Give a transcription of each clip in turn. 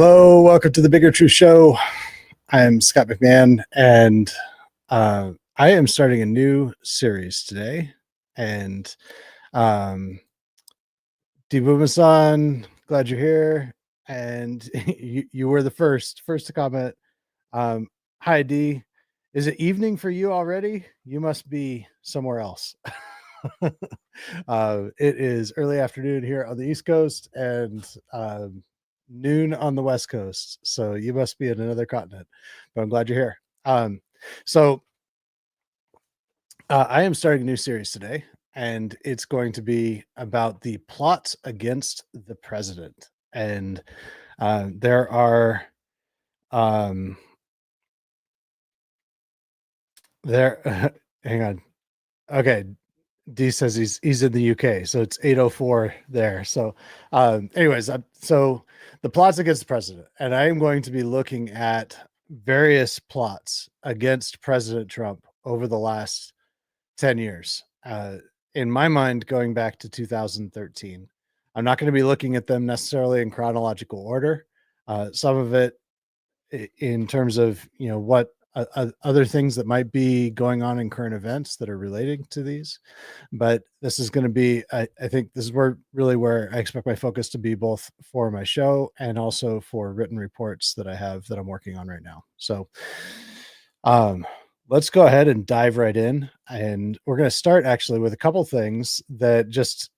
Hello, welcome to the Bigger Truth Show. I'm Scott McMahon, and I am starting a new series today. And Dibumasan, glad you're here. And you were the first to comment. Hi, D. Is it evening for you already? You must be somewhere else. It is early afternoon here on the East Coast and noon on the West Coast. So you must be in another continent, but I'm glad you're here. So I am starting a new series today, and it's going to be about the plots against the president. And there are there hang on. Okay, D says he's in the UK, so it's 8:04 there. So, anyways, so the plots against the president, and I am going to be looking at various plots against President Trump over the last 10 years. In my mind, going back to 2013, I'm not going to be looking at them necessarily in chronological order. Some of it in terms of what other things that might be going on in current events that are relating to these, but this is going to be I think this is where I expect my focus to be, both for my show and also for written reports that I have that I'm working on right now. So let's go ahead and dive right in, and we're going to start actually with a couple things that just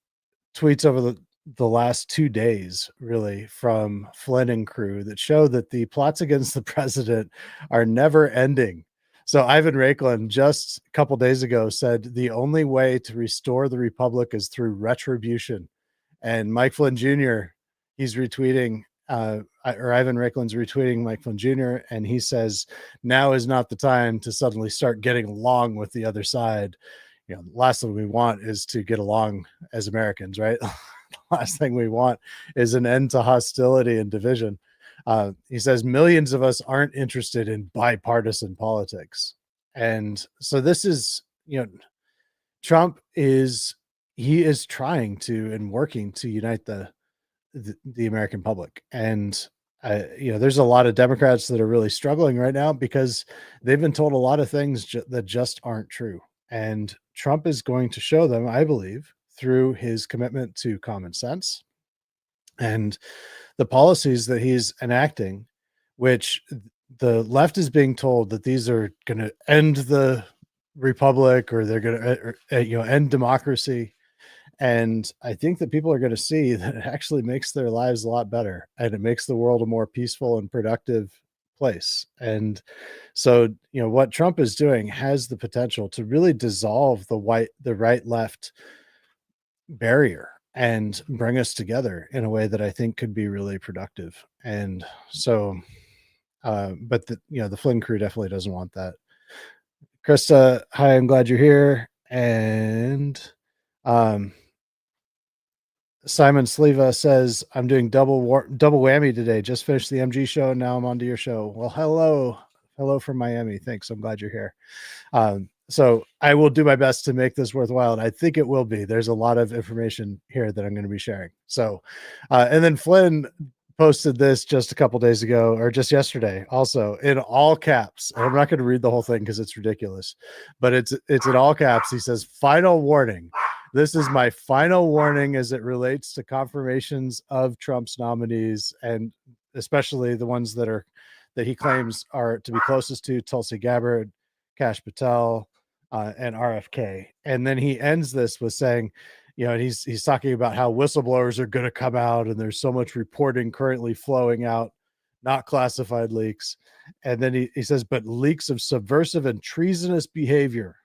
tweets over the last 2 days, really, from Flynn and crew, that show that the plots against the president are never ending. So Ivan Raiklin just a couple days ago said the only way to restore the republic is through retribution. And Mike Flynn Jr., he's retweeting, or Ivan Raiklin's retweeting Mike Flynn Jr., and he says, now is not the time to suddenly start getting along with the other side. The last thing we want is to get along as Americans, right? The last thing we want is an end to hostility and division. He says millions of us aren't interested in bipartisan politics. And so this is, Trump is trying to and working to unite the American public. And there's a lot of Democrats that are really struggling right now because they've been told a lot of things that just aren't true. And Trump is going to show them, I believe, through his commitment to common sense and the policies that he's enacting, which the left is being told that these are going to end the republic, or they're going to end democracy. And I think that people are going to see that it actually makes their lives a lot better, and it makes the world a more peaceful and productive place. And so, what Trump is doing has the potential to really dissolve the right left barrier and bring us together in a way that I think could be really productive. And so, but the Flynn crew definitely doesn't want that. Krista, hi, I'm glad you're here. And Simon Sleva says, I'm doing double whammy today. Just finished the MG show, and now I'm on to your show. Well, hello from Miami. Thanks. I'm glad you're here. So I will do my best to make this worthwhile, and I think it will be. There's a lot of information here that I'm going to be sharing. So, and then Flynn posted this just a couple days ago, or just yesterday, also in all caps. And I'm not going to read the whole thing because it's ridiculous, but it's in all caps. He says, "Final warning. This is my final warning as it relates to confirmations of Trump's nominees, and especially the ones that he claims are to be closest to Tulsi Gabbard, Kash Patel, and RFK." And then he ends this with saying, and he's talking about how whistleblowers are going to come out, and there's so much reporting currently flowing out, not classified leaks. And then he says, but leaks of subversive and treasonous behavior.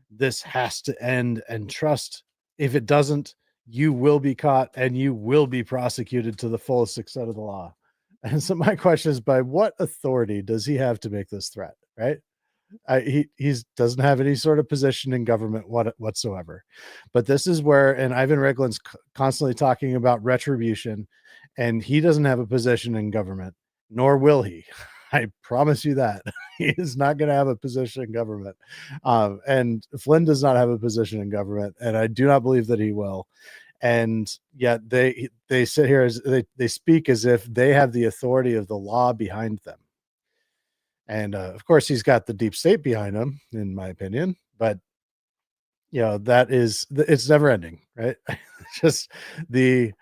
This has to end, and trust, if it doesn't, you will be caught and you will be prosecuted to the fullest extent of the law. And so my question is, by what authority does he have to make this threat, right? He doesn't have any sort of position in government whatsoever. But this is where, and Ivan Raicklin's constantly talking about retribution, and he doesn't have a position in government, nor will he. I promise you that. He is not going to have a position in government. And Flynn does not have a position in government, and I do not believe that he will. and yet they sit here as they speak as if they have the authority of the law behind them. And of course, he's got the deep state behind him, in my opinion. But that is it's never ending, right? Just the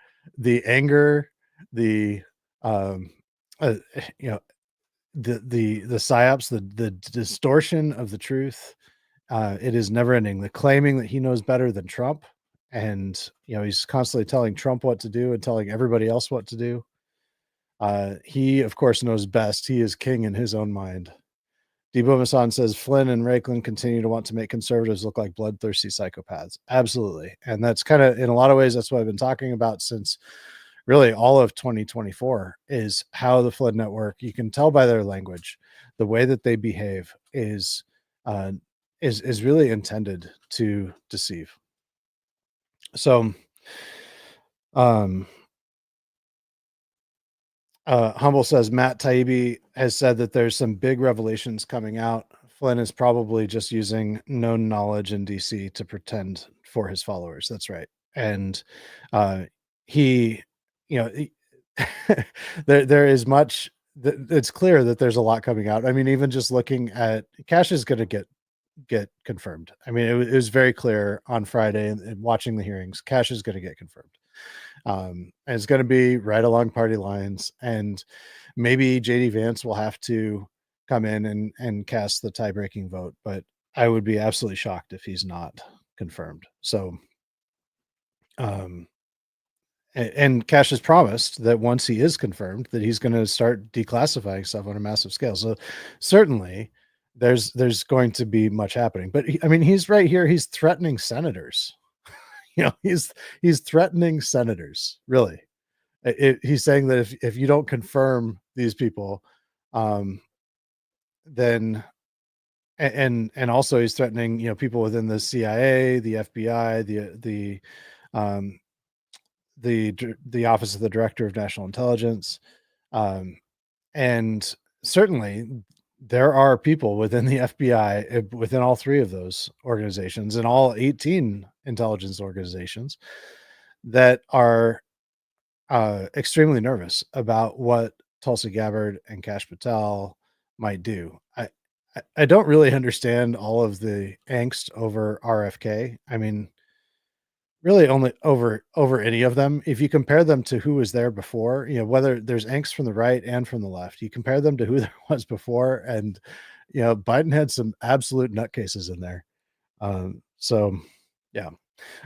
anger, the um, uh, you know, the psyops, the distortion of the truth. It is never ending. The claiming that he knows better than Trump, and he's constantly telling Trump what to do and telling everybody else what to do. He, of course, knows best. He is king in his own mind. Debo Masan says Flynn and Raikkonen continue to want to make conservatives look like bloodthirsty psychopaths. Absolutely. And that's kind of, in a lot of ways, that's what I've been talking about since really all of 2024 is how the Flynn network, you can tell by their language, the way that they behave uh, is really intended to deceive. So, um, Humble says Matt Taibbi has said that there's some big revelations coming out. Flynn is probably just using known knowledge in DC to pretend for his followers. That's right. And he, he, there is much. It's clear that there's a lot coming out. I mean, even just looking at Cash is going to get confirmed. I mean, it was very clear on Friday and watching the hearings. Cash is going to get confirmed. And it's going to be right along party lines, and maybe JD Vance will have to come in and cast the tie-breaking vote, but I would be absolutely shocked if he's not confirmed. So, and Cash has promised that once he is confirmed, that he's going to start declassifying stuff on a massive scale. So, certainly, there's going to be much happening. But I mean, he's right here. He's threatening senators. He's threatening senators. Really, he's saying that if you don't confirm these people, then and also he's threatening people within the CIA, the FBI, um, the Office of the Director of National Intelligence, and certainly there are people within the FBI, within all three of those organizations and all 18 intelligence organizations that are extremely nervous about what Tulsi Gabbard and Kash Patel might do. I don't really understand all of the angst over RFK. I mean, really only over any of them. If you compare them to who was there before, whether there's angst from the right and from the left, you compare them to who there was before, and Biden had some absolute nutcases in there. So yeah. All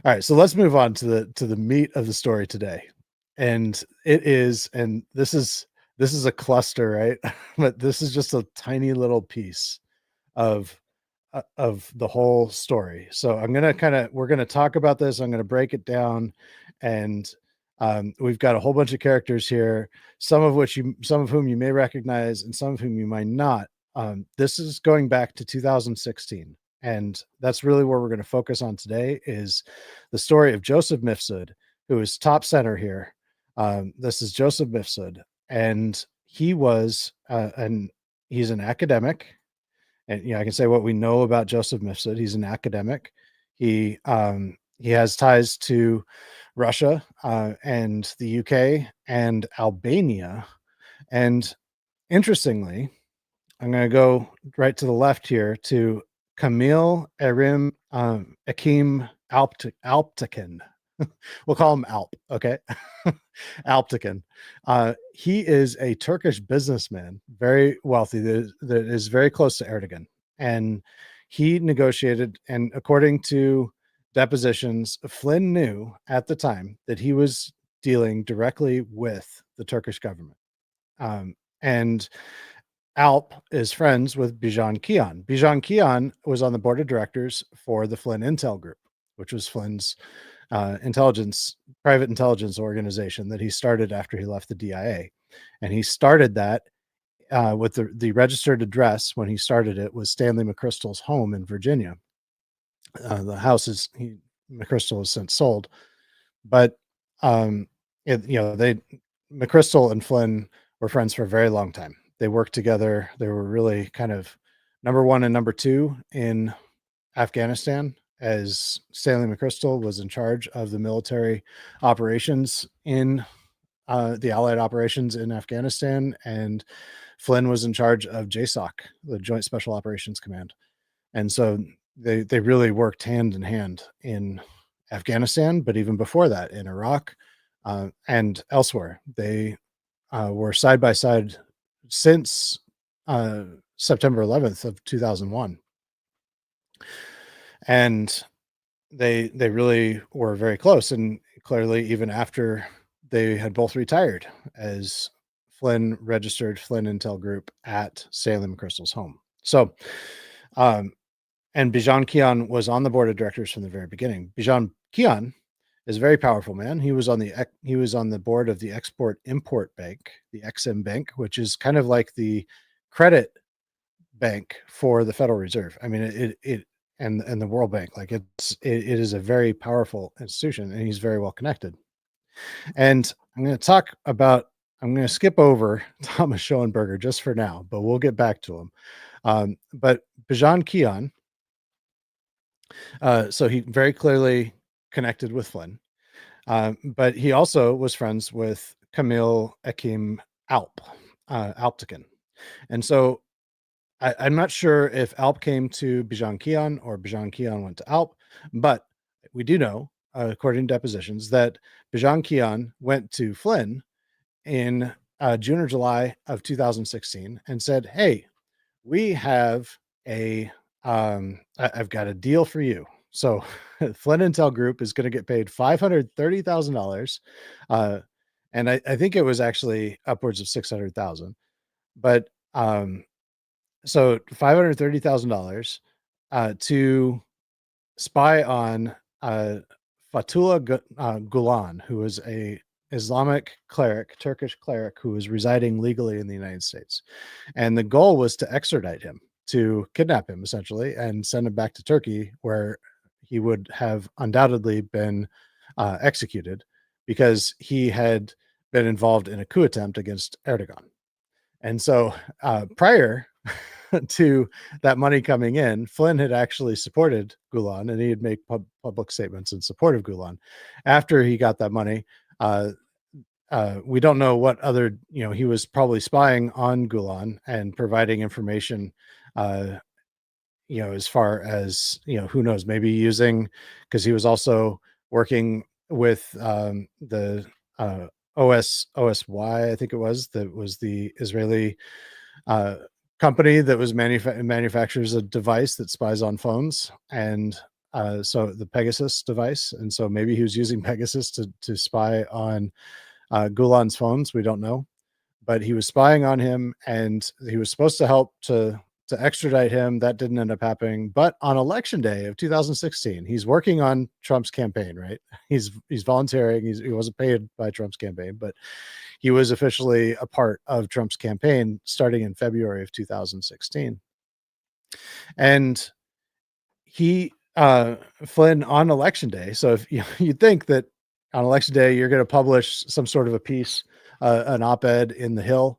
right, so let's move on to the meat of the story today. And this is a cluster, right? But this is just a tiny little piece of the whole story. So we're gonna talk about this. I'm gonna break it down, and we've got a whole bunch of characters here, some of whom you may recognize, and some of whom you might not. This is going back to 2016, and that's really where we're going to focus on today is the story of Joseph Mifsud, who is top center here. This is Joseph Mifsud, and he's an academic. And I can say what we know about Joseph Mifsud. He's an academic. He has ties to Russia and the UK and Albania. And interestingly, I'm going to go right to the left here to Kamil Erim Akim Alptekin. We'll call him Alp, okay? Alptekin. He is a Turkish businessman, very wealthy, that is very close to Erdogan. And he negotiated, and according to depositions, Flynn knew at the time that he was dealing directly with the Turkish government. And Alp is friends with Bijan Kian. Bijan Kian was on the board of directors for the Flynn Intel Group, which was Flynn's private intelligence organization that he started after he left the DIA. And he started that with the registered address when he started it was Stanley McChrystal's home in Virginia. The house McChrystal has since sold, but McChrystal and Flynn were friends for a very long time. They worked together. They were really kind of number one and number two in Afghanistan, as Stanley McChrystal was in charge of the military operations in the Allied operations in Afghanistan, and Flynn was in charge of JSOC, the Joint Special Operations Command. And so they really worked hand in hand in Afghanistan, but even before that in Iraq and elsewhere. They were side by side since uh, September 11th of 2001. And they really were very close, and clearly even after they had both retired, as Flynn registered Flynn Intel Group at Stanley McChrystal's home. So um, and Bijan Kian was on the board of directors from the very beginning. Bijan Kian is a very powerful man. He was on the board of the Export Import Bank, the XM Bank, which is kind of like the credit bank for the Federal Reserve. I mean, it and the World Bank, like it is a very powerful institution, and he's very well connected. And I'm going to skip over Thomas Schoenberger just for now, but we'll get back to him. But Bijan Kian, so he very clearly connected with Flynn, but he also was friends with Camille Akim Alptekin. And so I'm not sure if Alp came to Bijan Kian or Bijan Kian went to Alp, but we do know, according to depositions, that Bijan Kian went to Flynn in June or July of 2016 and said, "Hey, we have I've got a deal for you." So Flynn Intel Group is going to get paid $530,000, and I think it was actually upwards of 600,000, but so $530,000 to spy on Fatullah Gulen, who was a Islamic cleric, Turkish cleric, who was residing legally in the United States. And the goal was to extradite him, to kidnap him essentially, and send him back to Turkey, where he would have undoubtedly been executed because he had been involved in a coup attempt against Erdogan. And so prior to that money coming in, Flynn had actually supported Gulen, and he had made public statements in support of Gulen. After he got that money, we don't know what other, he was probably spying on Gulen and providing information, as far as, who knows, maybe using, because he was also working with the OSY, I think it was, that was the Israeli company that was manufactures a device that spies on phones, and so the Pegasus device, and so maybe he was using Pegasus to spy on Gulen's phones. We don't know, but he was spying on him, and he was supposed to help to extradite him. That didn't end up happening. But on election day of 2016, he's working on Trump's campaign, right? He's volunteering. He wasn't paid by Trump's campaign, but he was officially a part of Trump's campaign starting in February of 2016. And he Flynn on election day. So if you'd think that on election day you're going to publish some sort of a piece, an op-ed in the Hill,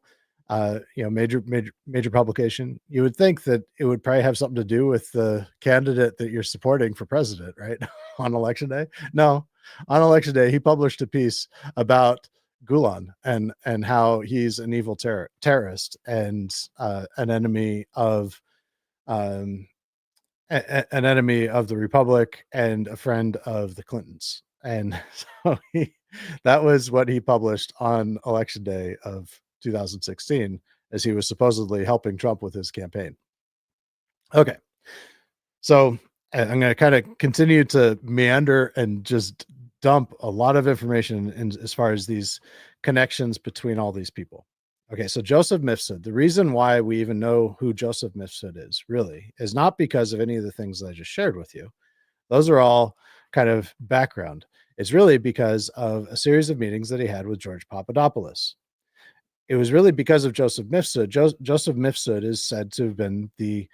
major publication, you would think that it would probably have something to do with the candidate that you're supporting for president, right? On election day. No, on election day he published a piece about Gulen and how he's an evil terrorist and an enemy of an enemy of the Republic and a friend of the Clintons. And so that was what he published on election day of 2016, as he was supposedly helping Trump with his campaign. Okay. So I'm going to kind of continue to meander and just dump a lot of information in as far as these connections between all these people. Okay, so Joseph Mifsud, the reason why we even know who Joseph Mifsud is really is not because of any of the things that I just shared with you. Those are all kind of background. It's really because of a series of meetings that he had with George Papadopoulos. It was really because of Joseph Mifsud. Joseph Mifsud is said to have been the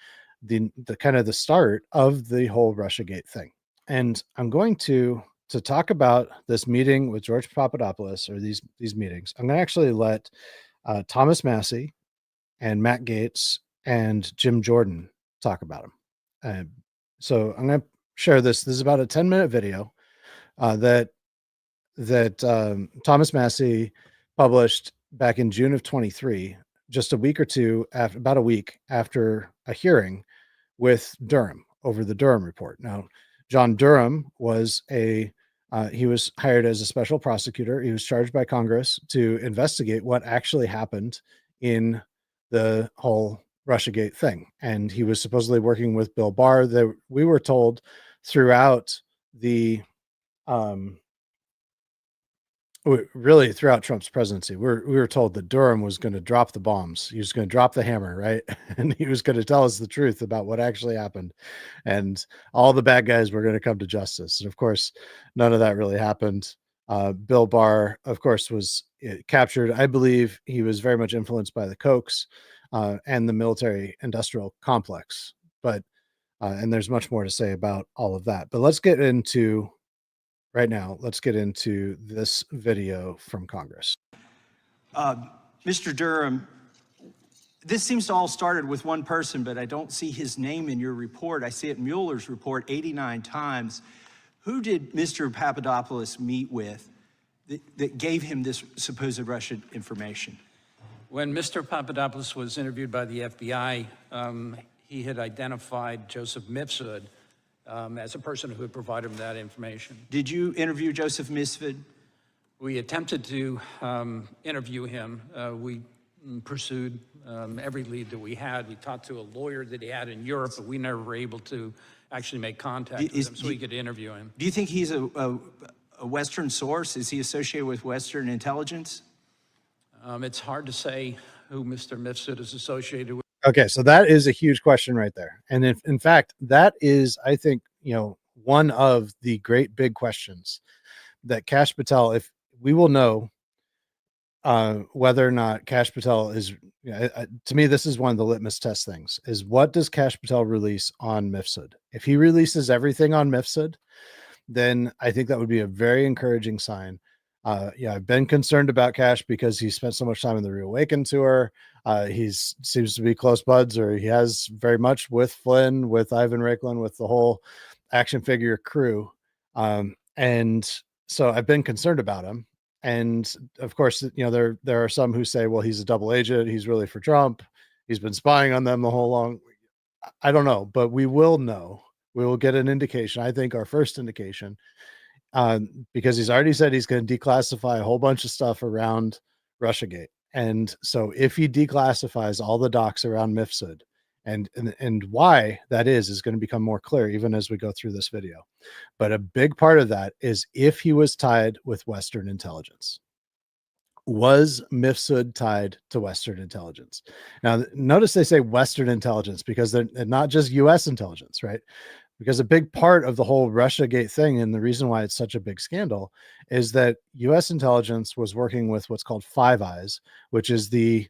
kind of the start of the whole Russiagate thing. And I'm going to talk about this meeting with George Papadopoulos, or these meetings. I'm going to actually let Thomas Massey and Matt Gaetz and Jim Jordan talk about them. So I'm going to share this. This is about a 10-minute video that Thomas Massey published back in June of 23, just a week or two after, about a week after a hearing with Durham over the Durham report. Now, John Durham was he was hired as a special prosecutor. He was charged by Congress to investigate what actually happened in the whole Russiagate thing. And he was supposedly working with Bill Barr. That we were told throughout the really throughout Trump's presidency, we were told that Durham was going to drop the bombs. He was going to drop the hammer, right? And he was going to tell us the truth about what actually happened. And all the bad guys were going to come to justice. And of course, none of that really happened. Bill Barr, of course, was captured. I believe he was very much influenced by the Kochs and the military industrial complex. But and there's much more to say about all of that. But let's get into this video from Congress. Mr. Durham, this seems to all started with one person, but I don't see his name in your report. I see it in Mueller's report 89 times. Who did Mr. Papadopoulos meet with that gave him this supposed Russian information? When Mr. Papadopoulos was interviewed by the FBI, he had identified Joseph Mifsud as a person who had provided him that information. Did you interview Joseph Mifsud? We attempted to interview him. We pursued every lead that we had. We talked to a lawyer that he had in Europe, but we never were able to actually make contact with him so we could interview him. Do you think he's a Western source? Is he associated with Western intelligence? It's hard to say who Mr. Mifsud is associated with. Okay, so that is a huge question right there. And if, in fact, that is, I think, one of the great big questions that Kash Patel, if we will know whether or not Kash Patel is, to me, this is one of the litmus test things, is what does Kash Patel release on Mifsud? If he releases everything on Mifsud, then I think that would be a very encouraging sign. I've been concerned about Kash because he spent so much time in the Reawaken tour. He seems to be close buds, or he has very much with Flynn, with Ivan Raiklin, with the whole action figure crew. And so I've been concerned about him. And of course, there are some who say, well, he's a double agent. He's really for Trump. He's been spying on them the whole long. I don't know, but we will know. We will get an indication. I think our first indication, because he's already said he's going to declassify a whole bunch of stuff around Russiagate. And so if he declassifies all the docs around Mifsud, and why that is going to become more clear even as we go through this video. But a big part of that is if he was tied with Western intelligence. Was Mifsud tied to Western intelligence? Now, notice they say Western intelligence because they're not just U.S. intelligence, right? Because a big part of the whole Russiagate thing, and the reason why it's such a big scandal, is that U.S. intelligence was working with what's called Five Eyes, which is the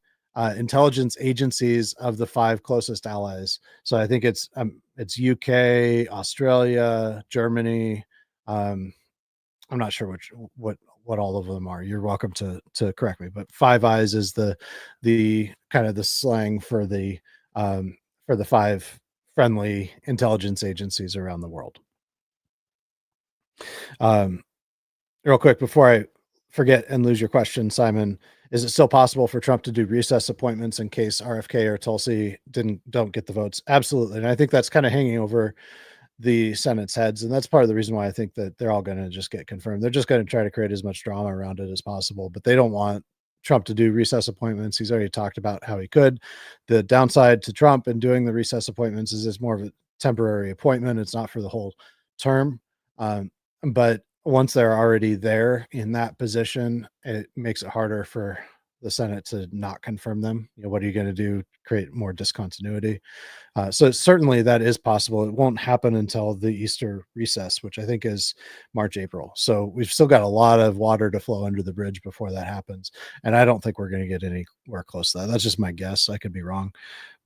intelligence agencies of the five closest allies. So I think it's UK, Australia, Germany. I'm not sure what all of them are. You're welcome to correct me, but Five Eyes is the kind of the slang for the five friendly intelligence agencies around the world. Real quick before I forget and lose your question, Simon, is it still possible for Trump to do recess appointments in case RFK or Tulsi don't get the votes? Absolutely. And I think that's kind of hanging over the Senate's heads. And that's part of the reason why I think that they're all going to just get confirmed. They're just going to try to create as much drama around it as possible, but they don't want Trump to do recess appointments. He's already talked about how he could. The downside to Trump and doing the recess appointments is it's more of a temporary appointment. It's not for the whole term. But once they're already there in that position, it makes it harder for the Senate to not confirm them. What are you going to do? Create more discontinuity. So certainly that is possible. It won't happen until the Easter recess, which I think is March, April. So we've still got a lot of water to flow under the bridge before that happens. And I don't think we're going to get anywhere close to that. That's just my guess. I could be wrong,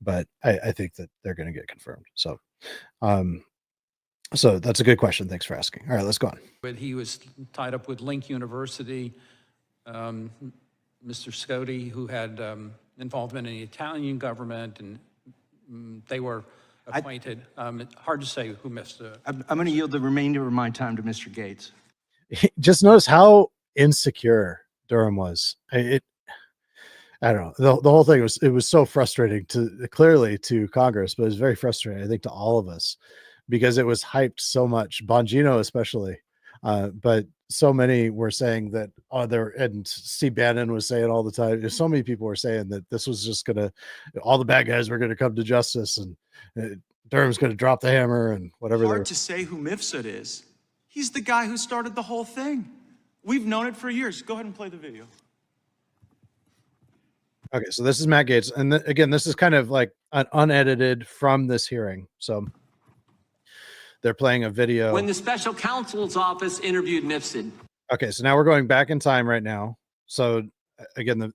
but I think that they're going to get confirmed. So, so that's a good question. Thanks for asking. All right, let's go on. He was tied up with Link University. Mr. Scotti, who had involvement in the Italian government, and they were appointed. Hard to say who missed it. I'm going to yield the remainder of my time to Mr. Gates. Just notice how insecure Durham was. I don't know. The whole thing was so frustrating clearly to Congress, but it was very frustrating, I think, to all of us, because it was hyped so much, Bongino especially. But so many were saying that and Steve Bannon was saying all the time. So many people were saying that this was just all the bad guys were gonna come to justice, and Durham's gonna drop the hammer and whatever. Hard to say who Mifsud is. He's the guy who started the whole thing. We've known it for years. Go ahead and play the video. Okay, so this is Matt Gaetz, and again, this is kind of like an unedited from this hearing. So they're playing a video. When the special counsel's office interviewed Mifsud. Okay, so now we're going back in time right now. So again,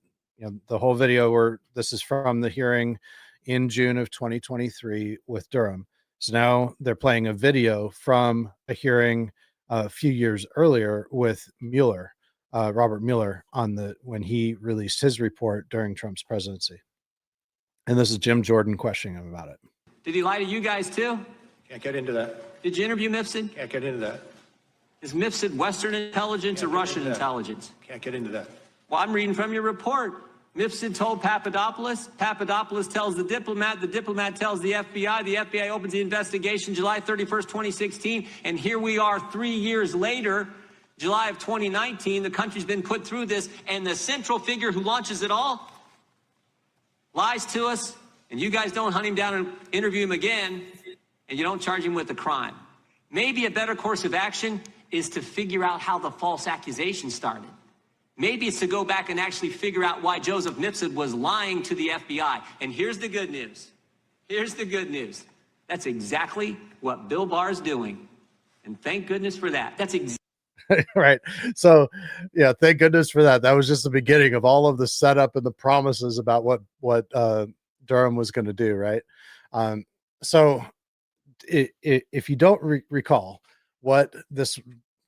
the whole video this is from the hearing in June of 2023 with Durham. So now they're playing a video from a hearing a few years earlier with Mueller. Robert Mueller when he released his report during Trump's presidency. And this is Jim Jordan questioning him about it. Did he lie to you guys too? Can't get into that. Did you interview Mifsud? Can't get into that. Is Mifsud Western intelligence or Russian intelligence? Can't get into that. Well, I'm reading from your report. Mifsud told Papadopoulos. Papadopoulos tells the diplomat tells the FBI opens the investigation July 31st, 2016. And here we are 3 years later, July of 2019, the country's been put through this, and the central figure who launches it all lies to us, and you guys don't hunt him down and interview him again, and you don't charge him with a crime. Maybe a better course of action is to figure out how the false accusation started. Maybe it's to go back and actually figure out why Joseph Mifsud was lying to the FBI. And here's the good news. Here's the good news. That's exactly what Bill Barr's doing. And thank goodness for that. That's exactly right. So yeah, thank goodness for that. That was just the beginning of all of the setup and the promises about what Durham was going to do. Right. So if you don't recall what this,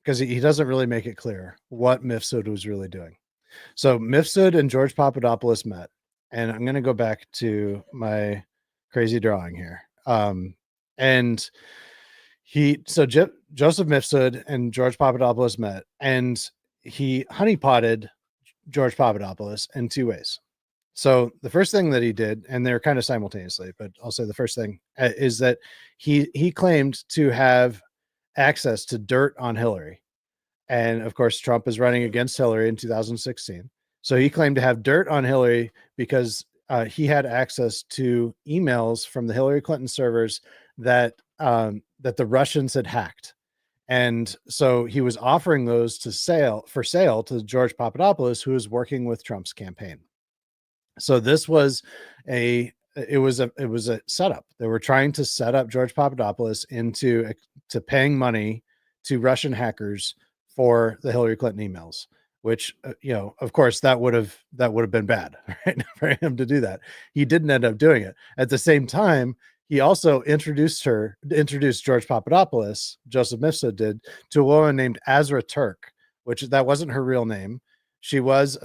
because he doesn't really make it clear what Mifsud was really doing. So Mifsud and George Papadopoulos met, and I'm going to go back to my crazy drawing here. And Joseph Mifsud and George Papadopoulos met, and he honeypotted George Papadopoulos in two ways. So the first thing that he did, and they're kind of simultaneously, but I'll say the first thing is that he claimed to have access to dirt on Hillary. And of course, Trump is running against Hillary in 2016. So he claimed to have dirt on Hillary because he had access to emails from the Hillary Clinton servers that the Russians had hacked. And so he was offering those for sale to George Papadopoulos, who was working with Trump's campaign. So this was a setup. They were trying to set up George Papadopoulos into paying money to Russian hackers for the Hillary Clinton emails, which of course that would have been bad, right, for him to do that. He didn't end up doing it. At the same time, he also introduced George Papadopoulos, Joseph Mifsud did, to a woman named Azra Turk, which that wasn't her real name. She was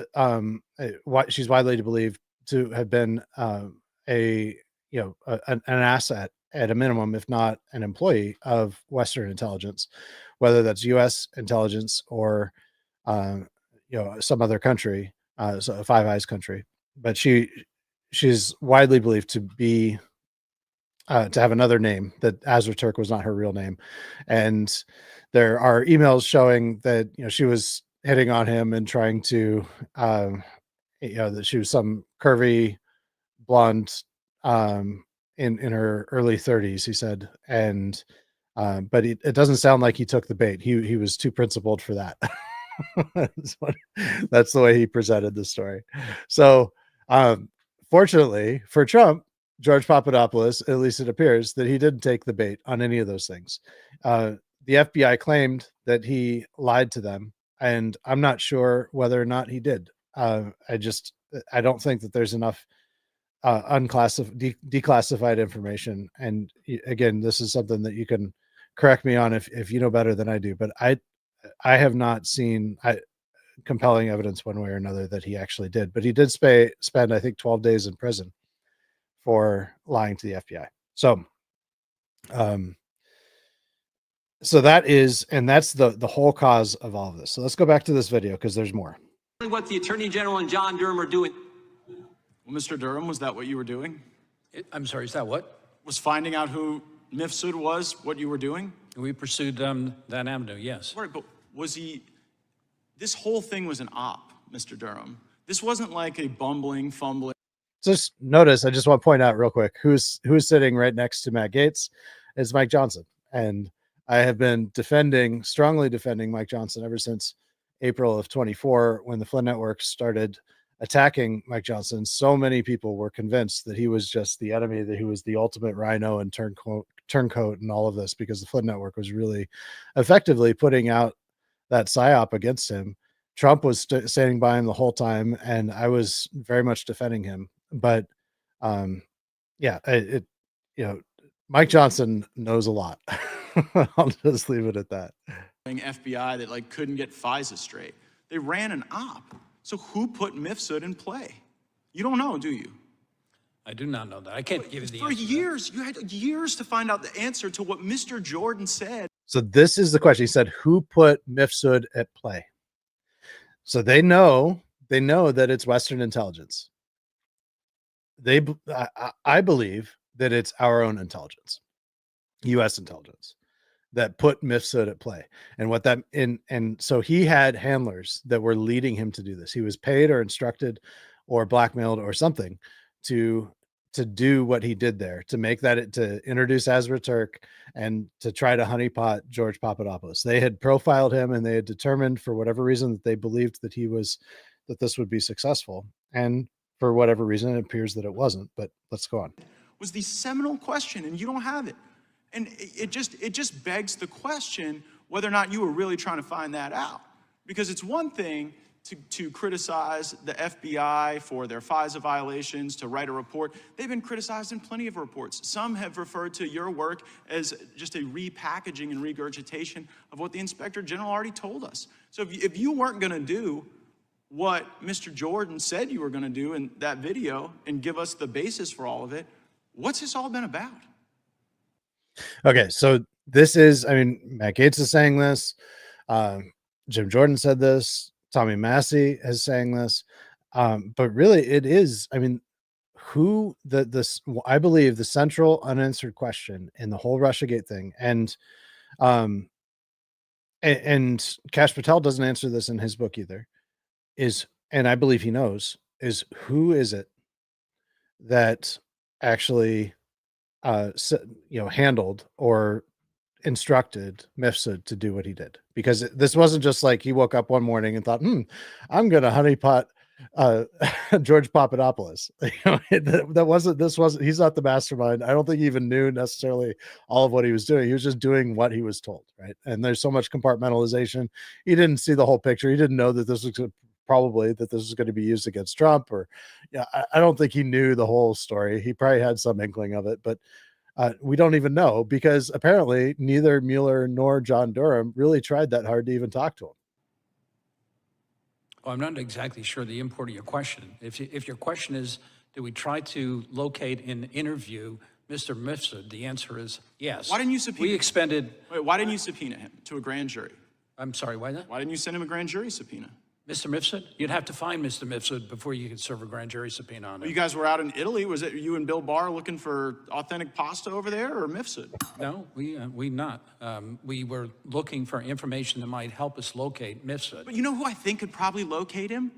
she's widely believed to have been an asset at a minimum, if not an employee of Western intelligence, whether that's U.S. intelligence or some other country, so a Five Eyes country. But she's widely believed to be to have another name, that Azra Turk was not her real name. And there are emails showing that she was hitting on him and trying to that she was some curvy blonde in her early 30s, he said. And but it doesn't sound like he took the bait. He was too principled for that. That's the way he presented the story. So fortunately for Trump, George Papadopoulos, at least it appears that he didn't take the bait on any of those things. The FBI claimed that he lied to them, and I'm not sure whether or not he did. I don't think that there's enough declassified information. And again, this is something that you can correct me on if you know better than I do. But I have not seen compelling evidence one way or another that he actually did. But he did spend, I think, 12 days in prison for lying to the FBI. So So that is, and that's the whole cause of all of this. So let's go back to this video because there's more. What the Attorney General and John Durham are doing. Well, Mr. Durham, was that what you were doing? I'm sorry, is that what? Was finding out who Mifsud was what you were doing? We pursued that avenue, yes. Right, but was he, this whole thing was an op, Mr. Durham. This wasn't like a bumbling, fumbling. Just notice, I just want to point out real quick, who's sitting right next to Matt Gaetz is Mike Johnson. And I have been strongly defending Mike Johnson ever since April of 24, when the Flynn Network started attacking Mike Johnson. So many people were convinced that he was just the enemy, that he was the ultimate rhino and turncoat and all of this, because the Flynn Network was really effectively putting out that psyop against him. Trump was standing by him the whole time, and I was very much defending him. But yeah, Mike Johnson knows a lot. I'll just leave it at that. FBI that like couldn't get FISA straight. They ran an op. So who put Mifsud in play? You don't know, do you? I do not know that. I can't give you the For answer. years, you had years to find out the answer to what Mr. Jordan said. So this is the question. He said, who put Mifsud at play? So they know that it's Western intelligence. I believe that it's our own intelligence, U.S. intelligence, that put Mifsud at play. And what that and so he had handlers that were leading him to do this. He was paid or instructed or blackmailed or something to do what he did there, to make that, to introduce Azra Turk and to try to honeypot George Papadopoulos. They had profiled him and they had determined, for whatever reason, that they believed that this would be successful. And for whatever reason, it appears that it wasn't, but let's go on. Was the seminal question, and you don't have it. And it just begs the question whether or not you were really trying to find that out. Because it's one thing to criticize the FBI for their FISA violations, to write a report. They've been criticized in plenty of reports. Some have referred to your work as just a repackaging and regurgitation of what the Inspector General already told us. So if you weren't going to do what Mr. Jordan said you were going to do in that video and give us the basis for all of it, what's this all been about? Okay, so this is, Matt Gaetz is saying this. Jim Jordan said this. Tommy Massey is saying this. But really, it is, I believe the central unanswered question in the whole Russiagate thing, and Kash Patel doesn't answer this in his book either, is, and I believe he knows, is who is it that actually handled or instructed Mifsud to do what he did? Because this wasn't just like he woke up one morning and thought, I'm going to honeypot George Papadopoulos. He's not the mastermind. I don't think he even knew necessarily all of what he was doing. He was just doing what he was told, right? And there's so much compartmentalization. He didn't see the whole picture. He didn't know that this was going to be used against Trump, or I don't think he knew the whole story. He probably had some inkling of it, but we don't even know, because apparently neither Mueller nor John Durham really tried that hard to even talk to him. Well, I'm not exactly sure the import of your question. If your question is, did we try to locate and interview Mr. Mifsud, the answer is yes. Why didn't you subpoena? Why didn't you subpoena him to a grand jury? I'm sorry, why not? Why didn't you send him a grand jury subpoena? Mr. Mifsud? You'd have to find Mr. Mifsud before you could serve a grand jury subpoena on him. You guys were out in Italy. Was it you and Bill Barr looking for authentic pasta over there, or Mifsud? No, we not. We were looking for information that might help us locate Mifsud. But you know who I think could probably locate him?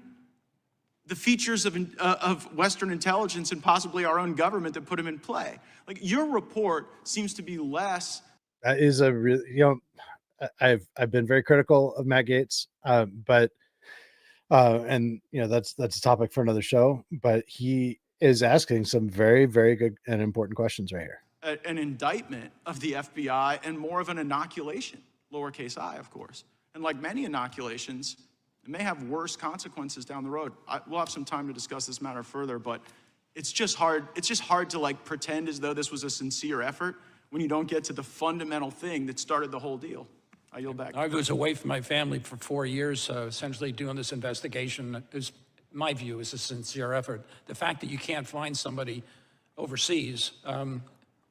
The features of Western intelligence and possibly our own government that put him in play. Like, your report seems to be less. That is a really, I've been very critical of Matt Gaetz, but and that's a topic for another show, but he is asking some very, very good and important questions right here. An indictment of the FBI and more of an inoculation, lowercase I, of course. And like many inoculations, it may have worse consequences down the road. We'll have some time to discuss this matter further, but it's just hard to like pretend as though this was a sincere effort when you don't get to the fundamental thing that started the whole deal. I yield back. I was away from my family for 4 years, essentially doing this investigation. Is, my view, is a sincere effort. The fact that you can't find somebody overseas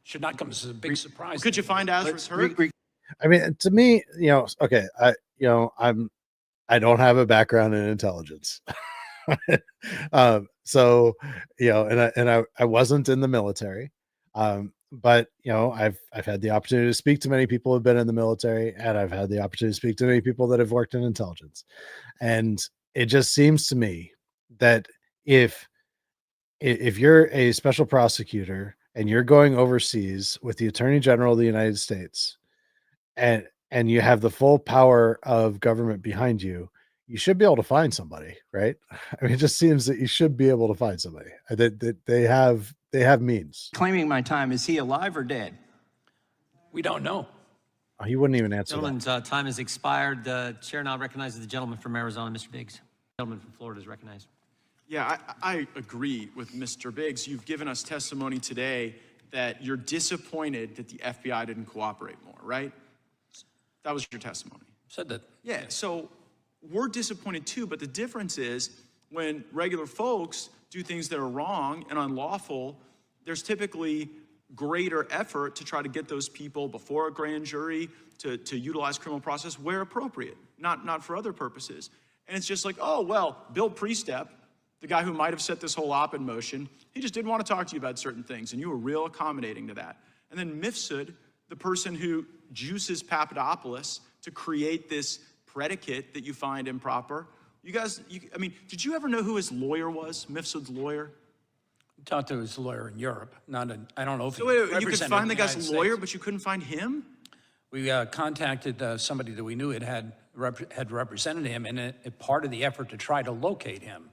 Should not come as a big surprise. Could you find Azra's hurt? I mean, to me, okay, I don't have a background in intelligence. So, I wasn't in the military. But I've had the opportunity to speak to many people who've been in the military, and I've had the opportunity to speak to many people that have worked in intelligence. And it just seems to me that if you're a special prosecutor and you're going overseas with the Attorney General of the United States, and you have the full power of government behind you, you should be able to find somebody, right? I mean, it just seems that you should be able to find somebody. That they have means. Claiming my time, is he alive or dead? We don't know. Oh, he wouldn't even answer that. Gentleman's time has expired. The chair now recognizes the gentleman from Arizona, Mr. Biggs. The gentleman from Florida is recognized. Yeah, I agree with Mr. Biggs. You've given us testimony today that you're disappointed that the FBI didn't cooperate more, right? That was your testimony. Said that. Yeah, so we're disappointed too, but the difference is when regular folks do things that are wrong and unlawful, there's typically greater effort to try to get those people before a grand jury to utilize criminal process where appropriate, not for other purposes. And it's just like, oh, well, Bill Priestep, the guy who might have set this whole op in motion, he just didn't want to talk to you about certain things, and you were real accommodating to that. And then Mifsud, the person who juices Papadopoulos to create this predicate that you find improper. You guys, I mean, did you ever know who his lawyer was, Mifsud's lawyer? We talked to his lawyer in Europe. I don't know if So he wait, you could find the guy's United lawyer, States. but you couldn't find him? We contacted somebody that we knew had represented him, and a part of the effort to try to locate him.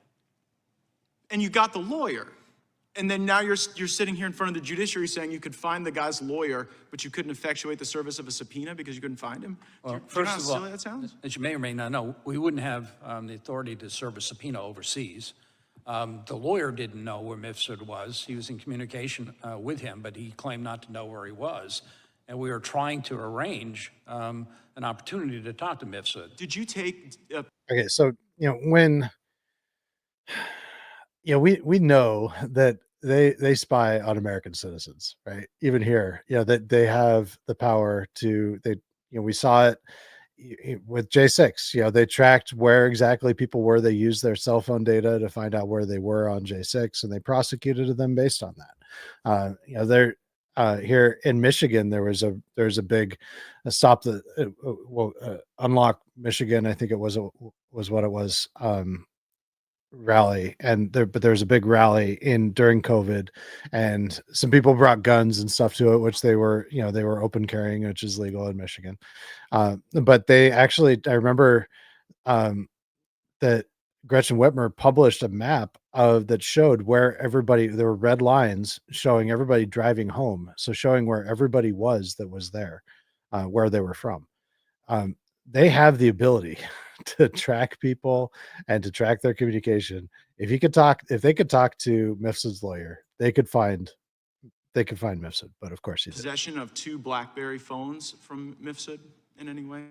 And you got the lawyer. And then now you're sitting here in front of the judiciary saying you could find the guy's lawyer, but you couldn't effectuate the service of a subpoena because you couldn't find him? Well, Do you know first how of all, silly that sounds? as you may or may not know, we wouldn't have the authority to serve a subpoena overseas. The lawyer didn't know where Mifsud was. He was in communication with him, but he claimed not to know where he was. And we were trying to arrange an opportunity to talk to Mifsud. Did you take Okay, so when we know that they spy on American citizens, right? Even here, that they have the power to. We saw it with J6. They tracked where exactly people were. They used their cell phone data to find out where they were on J6, and they prosecuted them based on that. They're here in Michigan. There's a big stop the unlock Michigan. I think it was what it was. Rally, and there was a big rally during COVID, and some people brought guns and stuff to it, which they were open carrying, which is legal in Michigan. But they actually, I remember that Gretchen Whitmer published a map that showed where everybody, there were red lines showing everybody driving home, so showing where everybody was that was there, where they were from. They have the ability to track people and to track their communication. If they could talk to Mifsud's lawyer, they could find Mifsud, but of course he didn't. possession of 2 BlackBerry phones from Mifsud in any way?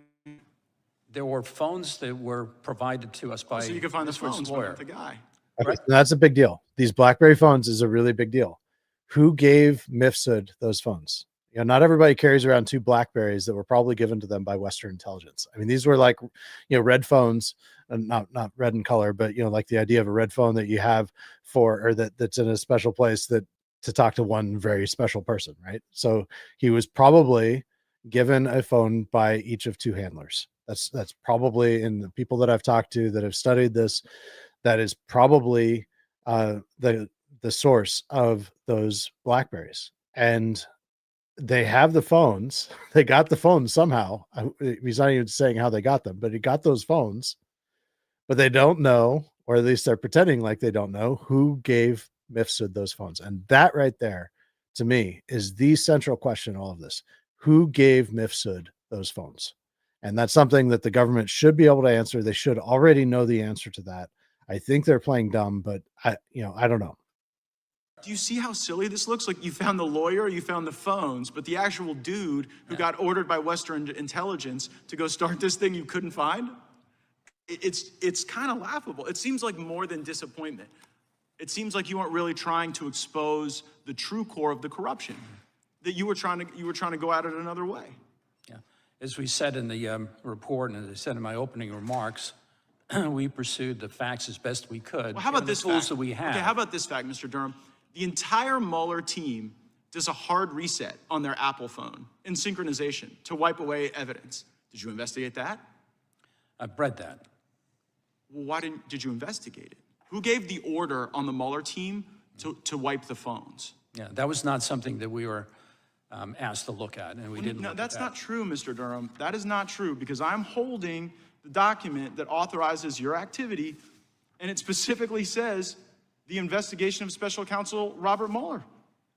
There were phones that were provided to us by So you could find the Mifsud's phones, lawyer. but not the guy. Okay, so that's a big deal. These BlackBerry phones is a really big deal. Who gave Mifsud those phones? Not everybody carries around 2 BlackBerries that were probably given to them by Western intelligence. I mean, these were like, red phones, and not red in color, but like the idea of a red phone that you have that's in a special place to talk to one very special person, right? So he was probably given a phone by each of 2 handlers. That's probably, in the people that I've talked to that have studied this, that is probably the source of those BlackBerries. And they have the phones. They got the phones somehow. He's not even saying how they got them, but he got those phones. But they don't know, or at least they're pretending like they don't know, who gave Mifsud those phones. And that right there, to me, is the central question in all of this. Who gave Mifsud those phones? And that's something that the government should be able to answer. They should already know the answer to that. I think they're playing dumb, but I don't know. Do you see how silly this looks? Like, you found the lawyer, you found the phones, but the actual dude who got ordered by Western intelligence to go start this thing you couldn't find? It's kind of laughable. It seems like more than disappointment. It seems like you weren't really trying to expose the true core of the corruption. that you were trying to go at it another way. Yeah. As we said in the report, and as I said in my opening remarks, we pursued the facts as best we could. Well, how about given the this tools fact? that we have? Okay, how about this fact, Mr. Durham? The entire Mueller team does a hard reset on their Apple phone in synchronization to wipe away evidence. Did you investigate that? I've read that. Well, why did you investigate it? Who gave the order on the Mueller team to wipe the phones? Yeah, that was not something that we were asked to look at, and we didn't No, look that's at that. not true, Mr. Durham. That is not true, because I'm holding the document that authorizes your activity, and it specifically says the investigation of Special Counsel Robert Mueller.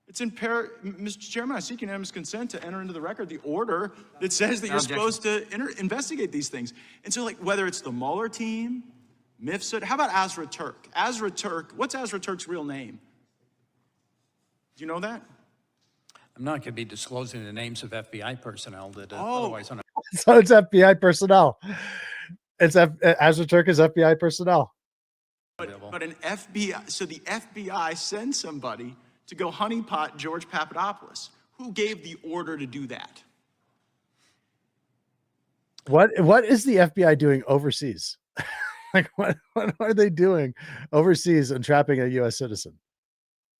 It's in Mr. Chairman, I seek unanimous consent to enter into the record the order that says that you're supposed to investigate these things. And so, like, whether it's the Mueller team, Mifsud, how about Azra Turk? Azra Turk, what's Azra Turk's real name? Do you know that? I'm not going to be disclosing the names of FBI personnel that Oh. otherwise. So it's FBI personnel. Azra Turk is FBI personnel. But an FBI, so the FBI sends somebody to go honeypot George Papadopoulos. Who gave the order to do that? What is the FBI doing overseas? Like what are they doing overseas and trapping a U.S. citizen?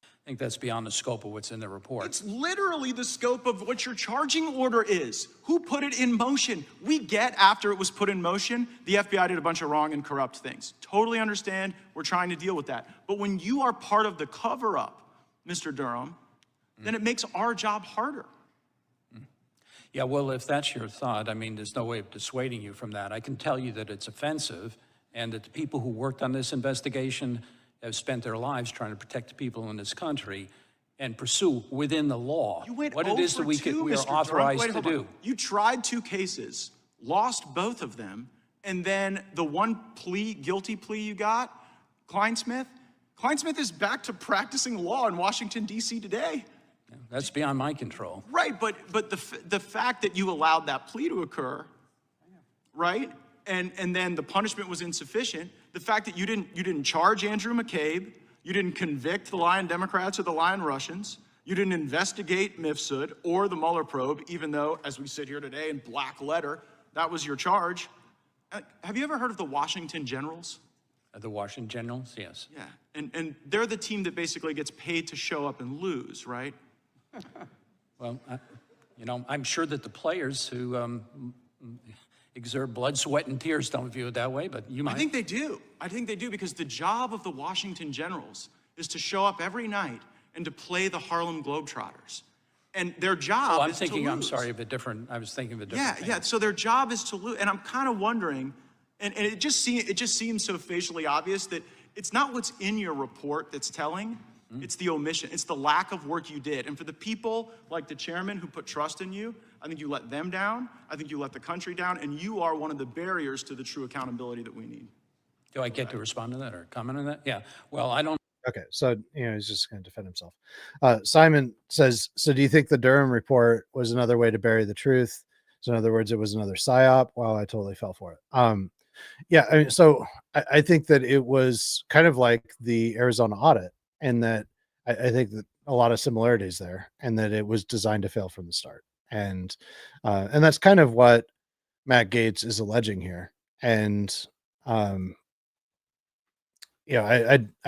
I think that's beyond the scope of what's in the report. It's literally the scope of what your charging order is. Who put it in motion? We get after it was put in motion, the FBI did a bunch of wrong and corrupt things. Totally understand. We're trying to deal with that. But when you are part of the cover-up, Mr. Durham, then it makes our job harder. Yeah, well, if that's your thought, I mean, there's no way of dissuading you from that. I can tell you that it's offensive and that the people who worked on this investigation have spent their lives trying to protect the people in this country and pursue within the law You went what it is that we over two, are Mr. Durham. authorized Wait, to hold on. do. You tried 2 cases, lost both of them, and then the one guilty plea you got, Kleinsmith is back to practicing law in Washington, D.C. today. That's beyond my control. Right, but the fact that you allowed that plea to occur, right, and then the punishment was insufficient, the fact that you didn't charge Andrew McCabe, you didn't convict the lying Democrats or the lying Russians, you didn't investigate Mifsud or the Mueller probe, even though, as we sit here today in black letter, that was your charge. Have you ever heard of the Washington Generals? The Washington Generals, yes. Yeah, and they're the team that basically gets paid to show up and lose, right? Well, I'm sure that the players who exert blood, sweat, and tears don't view it that way, but you might. I think they do. I think they do, because the job of the Washington Generals is to show up every night and to play the Harlem Globetrotters. And their job is to lose. I'm sorry, of a different, I was thinking of a different thing. Yeah, so their job is to lose. And I'm kind of wondering, and it just seems so facially obvious that it's not what's in your report that's telling, it's the omission, it's the lack of work you did. And for the people like the chairman who put trust in you, I think you let them down, I think you let the country down, and you are one of the barriers to the true accountability that we need. Do I get to respond to that or comment on that? Yeah, well, I don't. Okay, so he's just going to defend himself. Simon says, so do you think the Durham report was another way to bury the truth? So in other words, it was another psyop? Well, I totally fell for it. Yeah, I mean, so I think that it was kind of like the Arizona audit, and that I think that a lot of similarities there, and that it was designed to fail from the start. And that's kind of what Matt Gaetz is alleging here. And I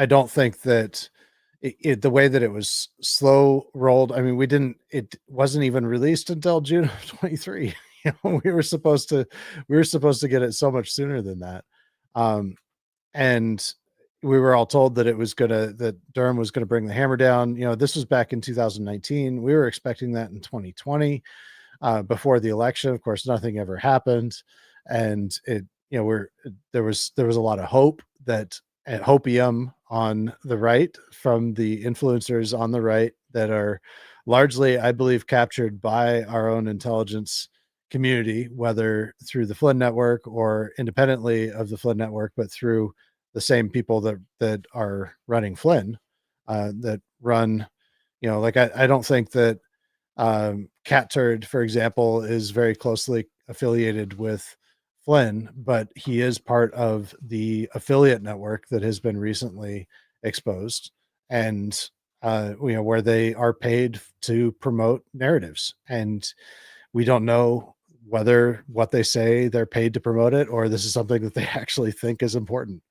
don't think that the way that it was slow rolled. I mean, it wasn't even released until June of 23. We were supposed to get it so much sooner than that. And we were all told that that Durham was going to bring the hammer down. This was back in 2019. We were expecting that in 2020, before the election. Of course, nothing ever happened. And there was a lot of hope that hopium on the right from the influencers on the right that are largely, I believe, captured by our own intelligence community, whether through the Flynn network or independently of the Flynn network, but through the same people that are running Flynn, that run, I don't think that Cat Turd, for example, is very closely affiliated with Flynn, but he is part of the affiliate network that has been recently exposed. And where they are paid to promote narratives, and we don't know whether what they say they're paid to promote it or this is something that they actually think is important.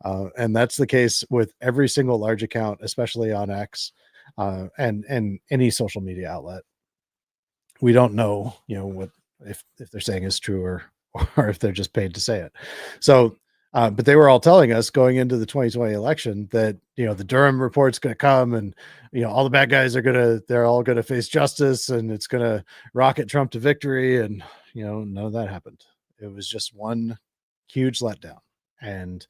And that's the case with every single large account, especially on X, and any social media outlet. We don't know, what if they're saying is true or if they're just paid to say it. So, but they were all telling us going into the 2020 election that the Durham report's going to come, and all the bad guys they're all going to face justice, and it's going to rocket Trump to victory, and none of that happened. It was just one huge letdown, and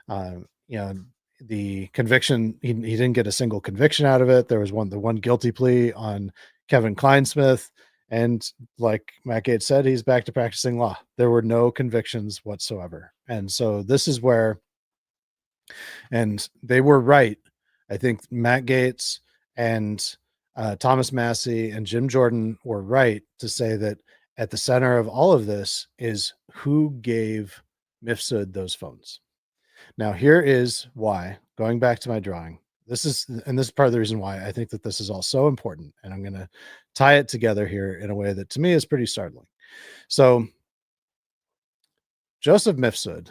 uh, you know the conviction, he didn't get a single conviction out of it. There was the one guilty plea on Kevin Kleinsmith. And like Matt Gaetz said, he's back to practicing law. There were no convictions whatsoever. And so this is where, and they were right. I think Matt Gaetz and Thomas Massey and Jim Jordan were right to say that at the center of all of this is who gave Mifsud those phones. Now, here is why, going back to my drawing, this is part of the reason why I think that this is all so important. And I'm going to tie it together here in a way that to me is pretty startling. So Joseph Mifsud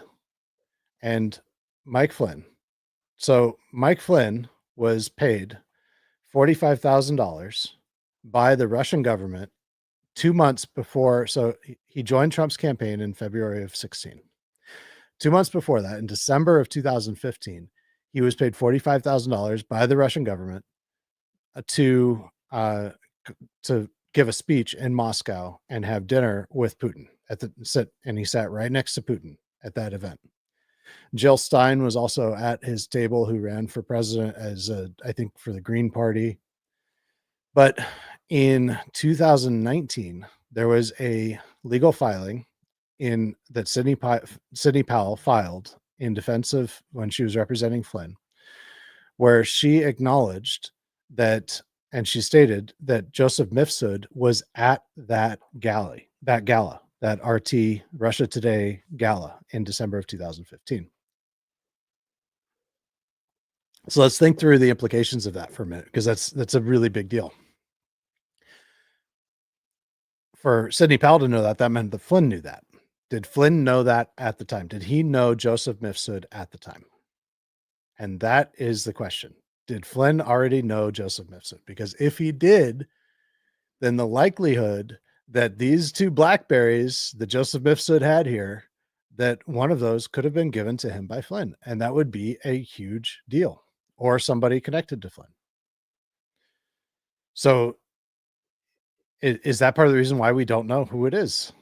and Mike Flynn. So Mike Flynn was paid $45,000 by the Russian government 2 months before. So he joined Trump's campaign in February of 16. 2 months before that, in December of 2015, he was paid $45,000 by the Russian government to give a speech in Moscow and have dinner with Putin and he sat right next to Putin at that event. Jill Stein was also at his table, who ran for president I think for the Green Party. But in 2019, there was a legal filing that Sidney Powell filed in defense of when she was representing Flynn, where she acknowledged that, and she stated that Joseph Mifsud was at that gala, that RT Russia Today gala in December of 2015. So let's think through the implications of that for a minute, because that's a really big deal. For Sidney Powell to know that meant that Flynn knew that. Did Flynn know that at the time? Did he know Joseph Mifsud at the time? And that is the question. Did Flynn already know Joseph Mifsud? Because if he did, then the likelihood that these two BlackBerries that Joseph Mifsud had here, that one of those could have been given to him by Flynn. And that would be a huge deal, or somebody connected to Flynn. So is that part of the reason why we don't know who it is?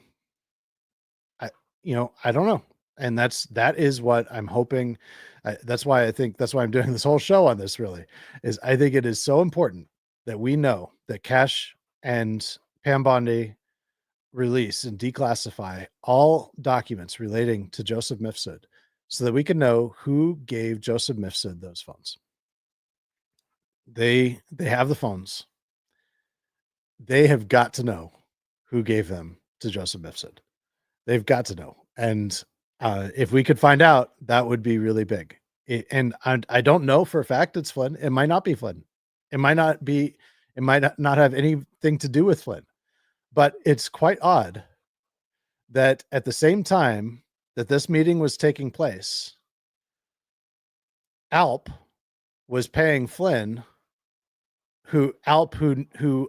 I don't know. And that is what I'm hoping. That's why I'm doing this whole show on this, really, is I think it is so important that we know that Cash and Pam Bondi release and declassify all documents relating to Joseph Mifsud so that we can know who gave Joseph Mifsud those phones. They have the phones. They have got to know who gave them to Joseph Mifsud. They've got to know. And if we could find out, that would be really big. And I don't know for a fact it's Flynn. It might not be Flynn. It might not have anything to do with Flynn. But it's quite odd that at the same time that this meeting was taking place, Alp was paying Flynn, who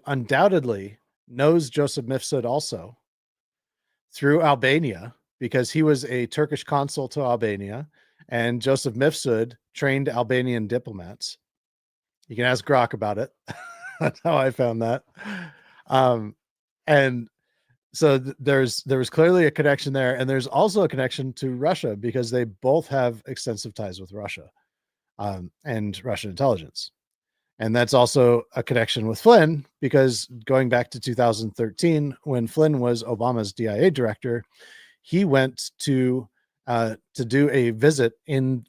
undoubtedly knows Joseph Mifsud also, through Albania, because he was a Turkish consul to Albania, and Joseph Mifsud trained Albanian diplomats. You can ask Grok about it. That's how I found that. And so there was clearly a connection there, and there's also a connection to Russia, because they both have extensive ties with Russia, and Russian intelligence. And that's also a connection with Flynn, because going back to 2013, when Flynn was Obama's DIA director, he went to do a visit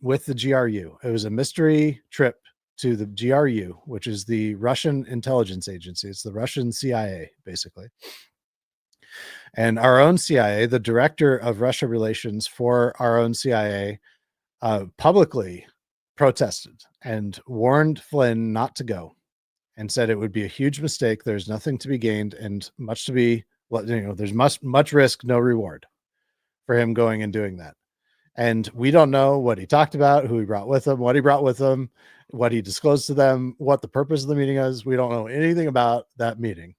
with the GRU. It was a mystery trip to the GRU, which is the Russian intelligence agency. It's the Russian CIA, basically. And our own CIA, the director of Russia relations for our own CIA, publicly protested and warned Flynn not to go, and said it would be a huge mistake. There's nothing to be gained and much to be, there's much risk, no reward for him going and doing that. And we don't know what he talked about, who he brought with him, what he brought with him, what he disclosed to them, what the purpose of the meeting is. We don't know anything about that meeting.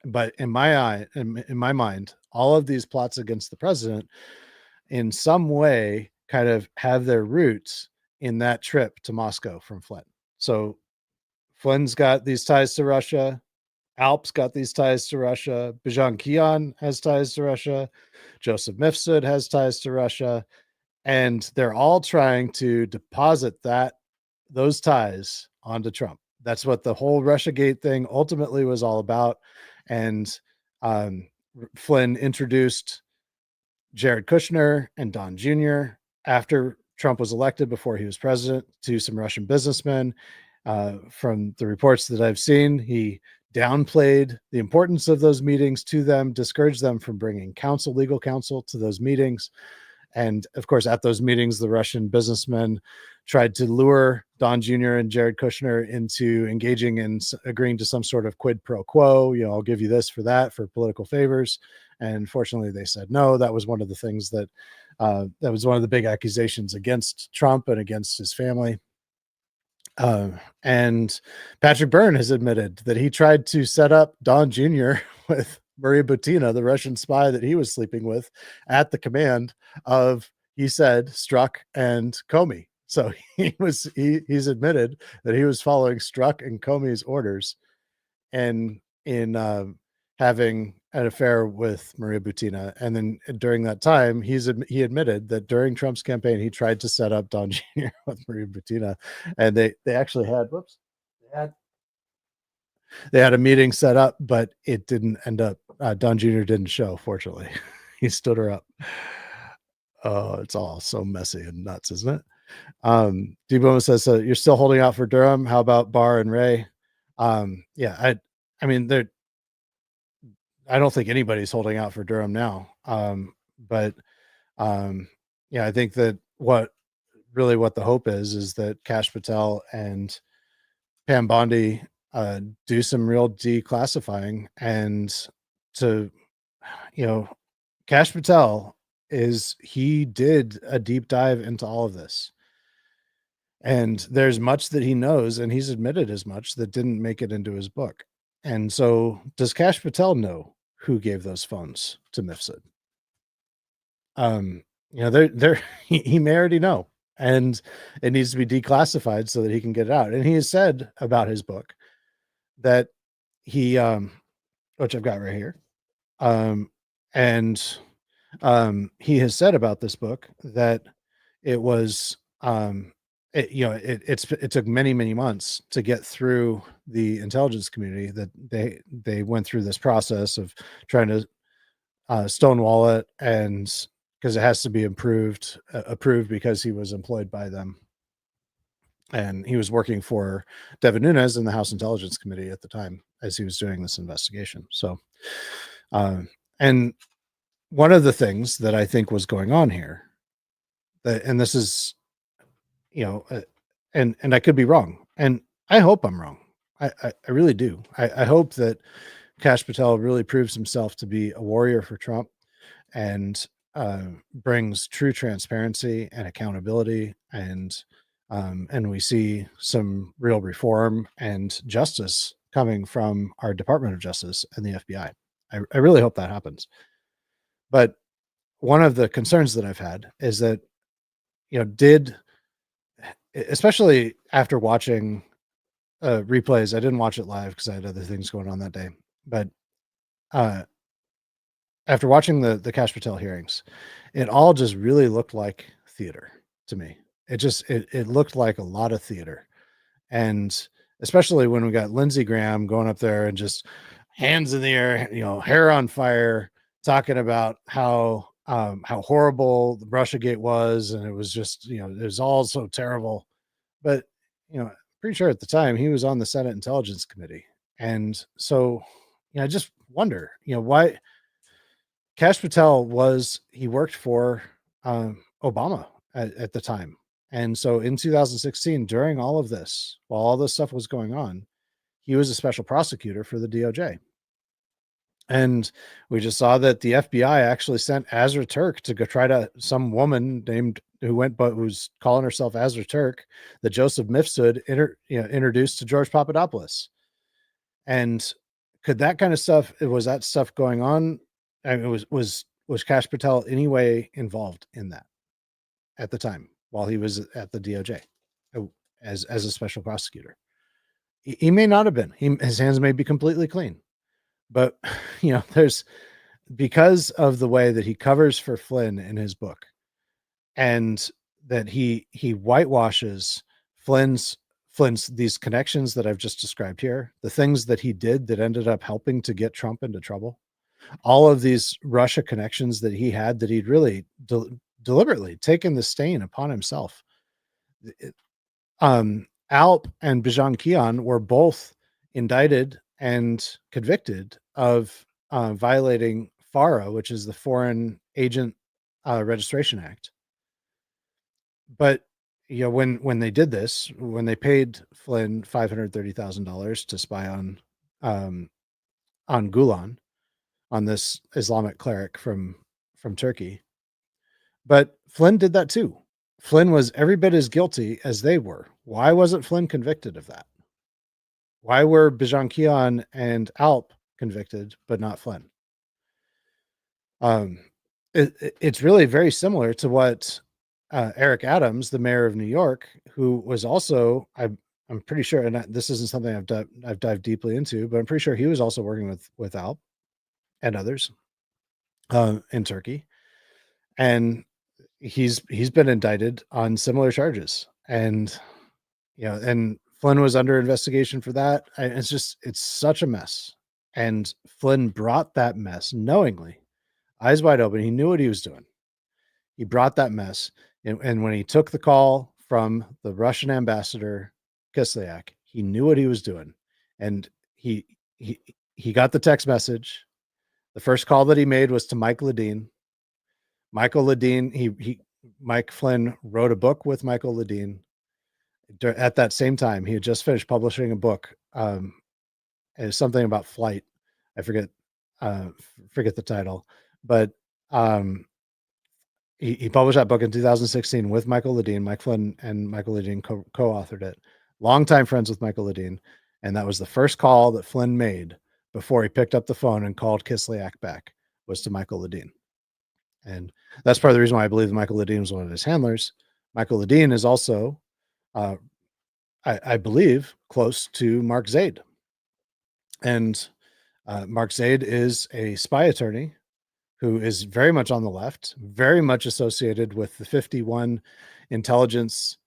But in my mind, all of these plots against the president in some way kind of have their roots in that trip to Moscow from Flynn. So Flynn's got these ties to Russia. Alp's got these ties to Russia. Bijan Kian has ties to Russia. Joseph Mifsud has ties to Russia. And they're all trying to deposit those ties onto Trump. That's what the whole Russiagate thing ultimately was all about. And Flynn introduced Jared Kushner and Don Jr. after Trump was elected, before he was president, to some Russian businessmen. From the reports that I've seen, he downplayed the importance of those meetings to them, discouraged them from bringing legal counsel to those meetings. And of course, at those meetings, the Russian businessmen tried to lure Don Jr. and Jared Kushner into engaging in agreeing to some sort of quid pro quo. I'll give you this for that, for political favors. And fortunately, they said no. That was one of the things that was one of the big accusations against Trump and against his family. And Patrick Byrne has admitted that he tried to set up Don Jr. with Maria Butina, the Russian spy that he was sleeping with, at the command of, he said, Strzok and Comey. So he's admitted that he was following Strzok and Comey's orders, and in having an affair with Maria Butina. And then during that time, he admitted that during Trump's campaign, he tried to set up Don Jr. with Maria Butina, and they actually had they had a meeting set up, but it didn't end up. Don Jr. didn't show, fortunately. He stood her up. Oh, it's all so messy and nuts, isn't it? D-Boma says, so you're still holding out for Durham. How about Barr and Ray? Yeah, I mean, I don't think anybody's holding out for Durham now. But yeah, I think that what the hope is that Kash Patel and Pam Bondi do some real declassifying, and Kash Patel he did a deep dive into all of this. And there's much that he knows, and he's admitted as much, that didn't make it into his book. And so does Kash Patel know who gave those phones to Mifsud? He may already know, and it needs to be declassified so that he can get it out. And he has said about his book that he, which I've got right here, and he has said about this book that it was, it took many, many months to get through the intelligence community, that they went through this process of trying to stonewall it, and because it has to be approved because he was employed by them, and he was working for Devin Nunes in the House Intelligence Committee at the time as he was doing this investigation. So, and one of the things that I think was going on here, and this is, and I could be wrong, and I hope I'm wrong. I really do. I hope that Kash Patel really proves himself to be a warrior for Trump, and brings true transparency and accountability, and we see some real reform and justice coming from our Department of Justice and the FBI. I really hope that happens. But one of the concerns that I've had is that, especially after watching replays, I didn't watch it live because I had other things going on that day, but after watching the Kash Patel hearings, it all just really looked like theater to me. It looked like a lot of theater. And especially when we got Lindsey Graham going up there and just hands in the air, hair on fire, talking about how horrible the Russiagate was, and it was just, it was all so terrible. But pretty sure at the time he was on the Senate Intelligence Committee, and so I just wonder, why Kash Patel worked for Obama at the time. And so in 2016, during all of this, while all this stuff was going on, he was a special prosecutor for the DOJ. And we just saw that the FBI actually sent Azra Turk to go try to some woman named who's calling herself Azra Turk, that Joseph Mifsud introduced to George Papadopoulos. And could that kind of stuff, was that stuff going on? I mean, was Kash Patel anyway involved in that at the time while he was at the DOJ as a special prosecutor? He may not have been. His hands may be completely clean. But there's, because of the way that he covers for Flynn in his book, and that he whitewashes Flynn's these connections that I've just described here, the things that he did that ended up helping to get Trump into trouble, all of these Russia connections that he had, that he'd really deliberately taken the stain upon himself. Alp and Bijan Kian were both indicted and convicted of violating FARA, which is the Foreign Agent Registration Act. But when they did this, when they paid Flynn $530,000 to spy on Gulen, on this Islamic cleric from Turkey, but Flynn did that too. Flynn was every bit as guilty as they were. Why wasn't Flynn convicted of that? Why were Bijan Kian and Alp convicted, but not Flynn? It's really very similar to what Eric Adams, the mayor of New York, who was also, I'm pretty sure, and this isn't something I've dived deeply into, but I'm pretty sure he was also working with Alp and others in Turkey, and he's been indicted on similar charges, and and Flynn was under investigation for that. It's such a mess. And Flynn brought that mess knowingly, eyes wide open. He knew what he was doing. He brought that mess. And when he took the call from the Russian ambassador, Kislyak, he knew what he was doing. And he got the text message. The first call that he made was to Mike Ledeen. Michael Ledeen, Mike Flynn wrote a book with Michael Ledeen. At that same time, he had just finished publishing a book. It's something about flight. I forget the title, but he published that book in 2016 with Michael Ledeen. Mike Flynn and Michael Ledeen co-authored it. Longtime friends with Michael Ledeen, and that was the first call that Flynn made before he picked up the phone and called Kislyak back, was to Michael Ledeen. And that's part of the reason why I believe that Michael Ledeen was one of his handlers. Michael Ledeen is also, I believe, close to Mark Zaid. And Mark Zaid is a spy attorney who is very much on the left, very much associated with the 51 intelligence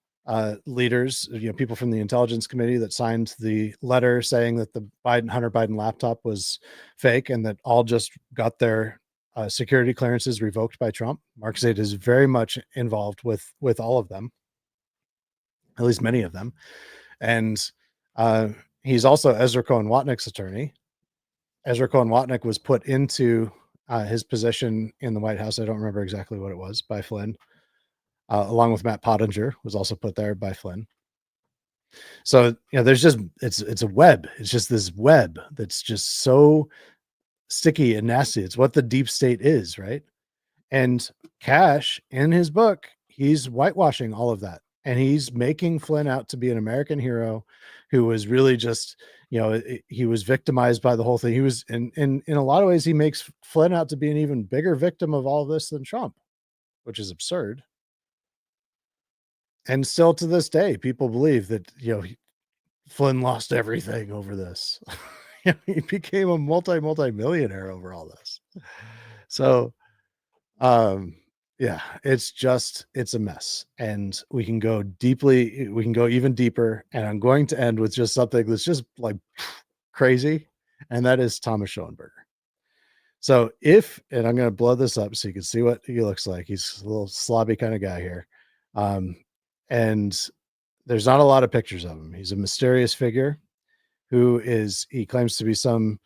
leaders, people from the intelligence committee that signed the letter saying that the Hunter Biden laptop was fake and that all just got their security clearances revoked by Trump. Mark Zaid is very much involved with all of them, at least many of them. And he's also Ezra Cohen-Watnick's attorney. Ezra Cohen-Watnick was put into his position in the White House. I don't remember exactly what it was, by Flynn, along with Matt Pottinger, was also put there by Flynn. So, there's just, it's a web. It's just this web that's just so sticky and nasty. It's what the deep state is, right? And Kash, in his book, he's whitewashing all of that. And he's making Flynn out to be an American hero who was really just, he was victimized by the whole thing. He was, in a lot of ways, he makes Flynn out to be an even bigger victim of all this than Trump, which is absurd. And still to this day, people believe that, Flynn lost everything over this. He became a multi-millionaire over all this. So, yeah, it's a mess, and we can go even deeper, and I'm going to end with just something that's just like crazy, and that is Thomas Schoenberger. So and I'm going to blow this up so you can see what he looks like. He's a little slobby kind of guy here. And there's not a lot of pictures of him. He's a mysterious figure he claims to be some,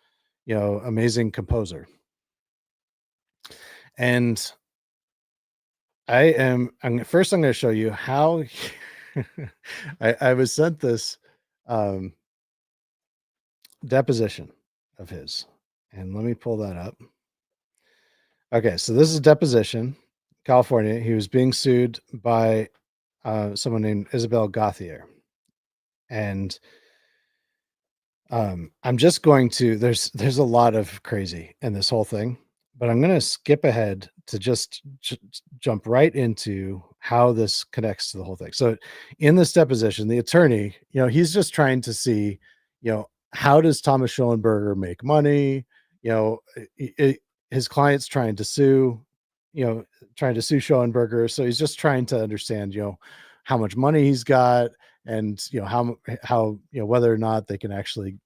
amazing composer. And I'm going to show you how I was sent this deposition of his, and let me pull that up. Okay, so this is deposition, California. He was being sued by someone named Isabel Gauthier, and I'm just going to. There's a lot of crazy in this whole thing, but I'm going to skip ahead to just jump right into how this connects to the whole thing. So, in this deposition, the attorney, he's just trying to see, how does Thomas Schoenberger make money? You know, his client's trying to sue, trying to sue Schoenberger. So he's just trying to understand, how much money he's got, and how whether or not they can actually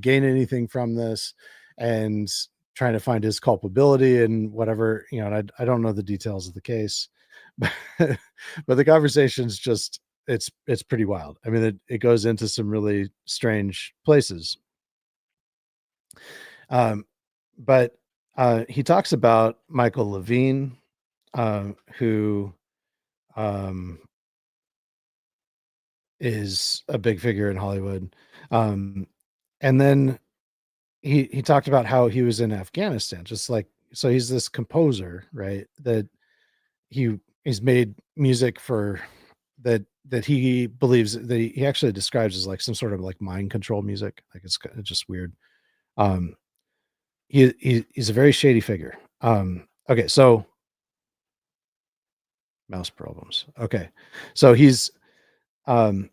gain anything from this, and trying to find his culpability and whatever, and I don't know the details of the case, but the conversation's just it's pretty wild. I mean, it goes into some really strange places. But he talks about Michael Levine, who is a big figure in Hollywood. And then he talked about how he was in Afghanistan, just like, so he's this composer, right? That he's made music for that he believes that he actually describes as like some sort of like mind control music. Like it's just weird. Um, he's a very shady figure. Okay, so mouse problems. Okay, so he's okay.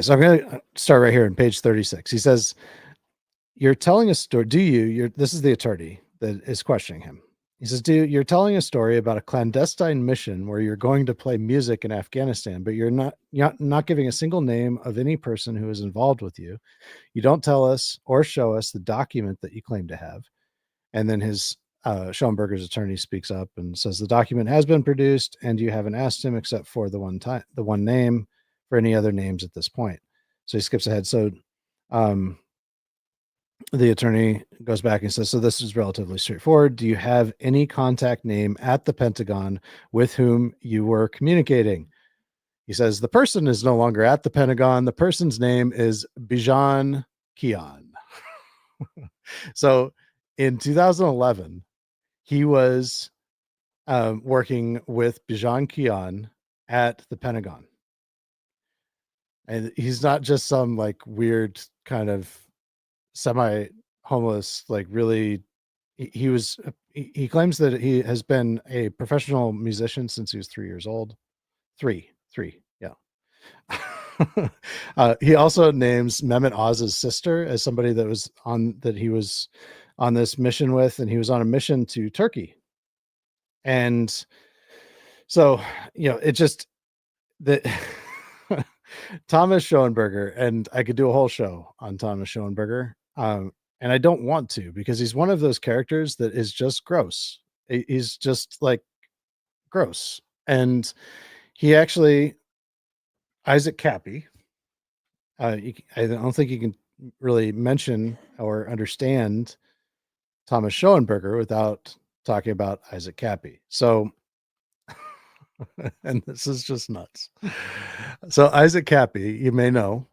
So I'm gonna start right here on page 36. He says, "You're telling a story. Do you? This is the attorney that is questioning him. He says, you're telling a story about a clandestine mission where you're going to play music in Afghanistan, but you're not giving a single name of any person who is involved with you. You don't tell us or show us the document that you claim to have." And then his Schoenberger's attorney speaks up and says the document has been produced, and you haven't asked him except for the one name, for any other names at this point. So he skips ahead. So the attorney goes back and says, so this is relatively straightforward. Do you have any contact name at the Pentagon with whom you were communicating? He says, the person is no longer at the Pentagon. The person's name is Bijan Kian. So in 2011, he was working with Bijan Kian at the Pentagon. And he's not just some like weird kind of semi-homeless, like really, he claims that he has been a professional musician since he was 3 years old. Three, yeah. He also names Mehmet Oz's sister as somebody that he was on this mission with, and he was on a mission to Turkey. And so, it just that Thomas Schoenberger, and I could do a whole show on Thomas Schoenberger. And I don't want to, because he's one of those characters that is just gross. He's just like gross. And he actually, Isaac Cappy, I don't think you can really mention or understand Thomas Schoenberger without talking about Isaac Cappy. So, and this is just nuts. So Isaac Cappy, you may know,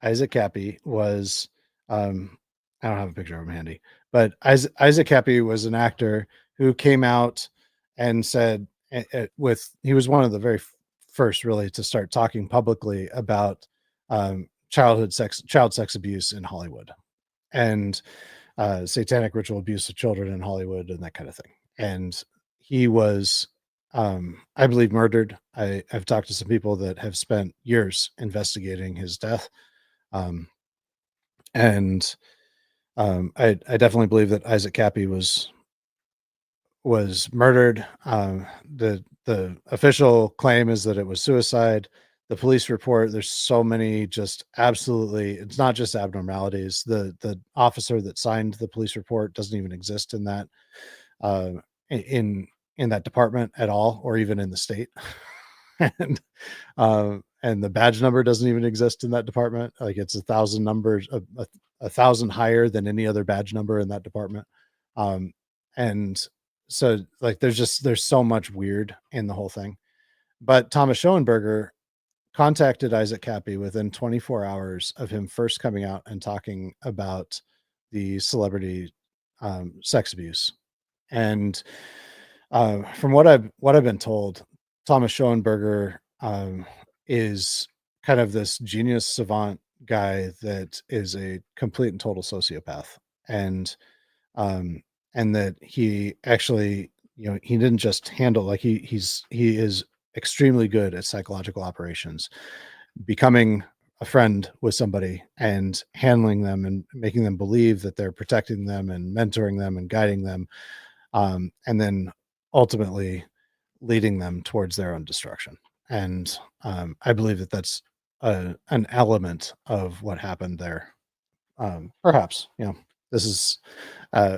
Isaac Cappy was, I don't have a picture of him handy, but Isaac Cappy was an actor who came out and said, he was one of the very first really to start talking publicly about child sex abuse in Hollywood, and satanic ritual abuse of children in Hollywood and that kind of thing. And he was, I believe, murdered. I've talked to some people that have spent years investigating his death. And I definitely believe that Isaac Cappy was murdered. The official claim is that it was suicide. The police report, there's so many just absolutely, it's not just abnormalities. The officer that signed the police report doesn't even exist in that in that department at all, or even in the state. And the badge number doesn't even exist in that department. Like it's 1,000 numbers, a 1,000 higher than any other badge number in that department. And so like there's so much weird in the whole thing. But Thomas Schoenberger contacted Isaac Cappy within 24 hours of him first coming out and talking about the celebrity sex abuse. And from what I've been told, Thomas Schoenberger is kind of this genius savant guy that is a complete and total sociopath, and um, that he actually, he didn't just handle, like, he is extremely good at psychological operations, becoming a friend with somebody and handling them and making them believe that they're protecting them and mentoring them and guiding them, and then ultimately leading them towards their own destruction. And I believe that that's an element of what happened there. Perhaps, this is